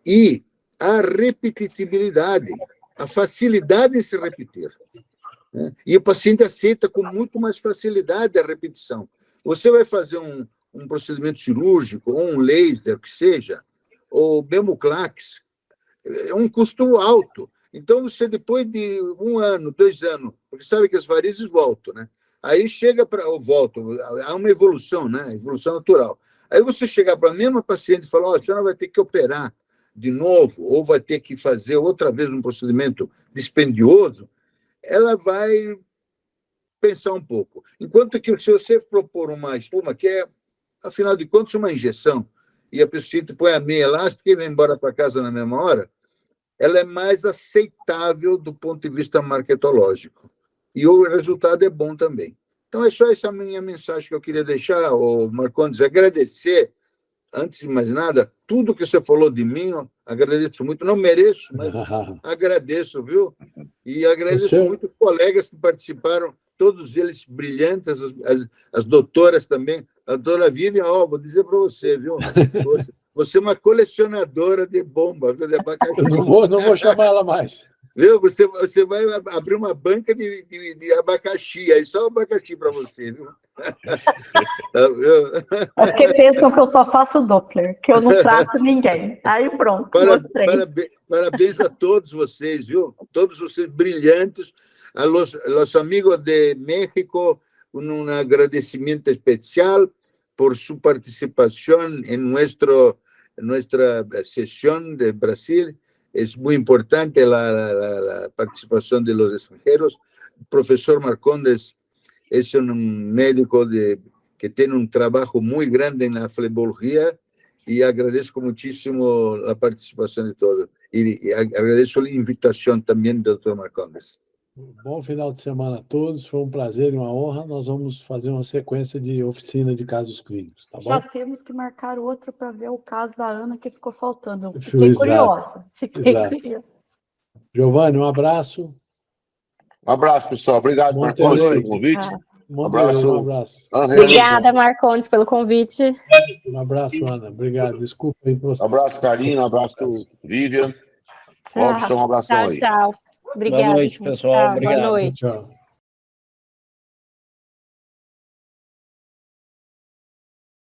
E a repetitividade, a facilidade de se repetir, né? E o paciente aceita com muito mais facilidade a repetição. Você vai fazer um procedimento cirúrgico, ou um laser, que seja, ou mesmo Clax, é um custo alto. Então, você, depois de 1 ano, 2 anos, porque sabe que as varizes voltam, né? Aí chega para... há uma evolução, né? Evolução natural. Aí você chegar para a mesma paciente e falar, ó, a senhora vai ter que operar de novo, ou vai ter que fazer outra vez um procedimento dispendioso, ela vai pensar um pouco. Enquanto que, se você propor uma espuma, que é, afinal de contas, uma injeção, e a paciente põe a meia elástica e vai embora para casa na mesma hora, ela é mais aceitável do ponto de vista marketológico. E o resultado é bom também. Então, é só essa minha mensagem que eu queria deixar, Marcondes, agradecer, antes de mais nada, tudo que você falou de mim, eu agradeço muito. Não mereço, mas agradeço, viu? E agradeço muito os colegas que participaram, todos eles brilhantes, as doutoras também. A doutora Vivian, vou dizer para você, viu? Você é uma colecionadora de bomba, de abacaxi. Eu não vou chamar ela mais. Viu? Você vai abrir uma banca de abacaxi, aí só abacaxi para você, viu? É porque pensam que eu só faço Doppler, que eu não trato ninguém. Aí pronto, parabéns a todos vocês, viu? Todos vocês brilhantes. A los amigos de México, un agradecimiento especial por su participación en nuestra sesión de Brasil. Es muy importante la participación de los extranjeros. El profesor Marcondes es un médico que tiene un trabajo muy grande en la flebología y agradezco muchísimo la participación de todos. Y agradezco la invitación también del doctor Marcondes. Bom final de semana a todos, foi um prazer e uma honra. Nós vamos fazer uma sequência de oficina de casos clínicos, tá bom? Já temos que marcar outro para ver o caso da Ana que ficou faltando. Eu fiquei curiosa. Curiosa. Giovanni, um abraço. Um abraço, pessoal. Obrigado, Marcondes, pelo convite. Um abraço. Obrigada, Marcondes, pelo convite. Um abraço, Ana. Obrigado. Desculpa aí por você. Um abraço, Karina. Um abraço, Vivian. Robson, um abração aí. Tchau. Obrigada. Boa noite, pessoal. Tchau. Boa noite. Tchau.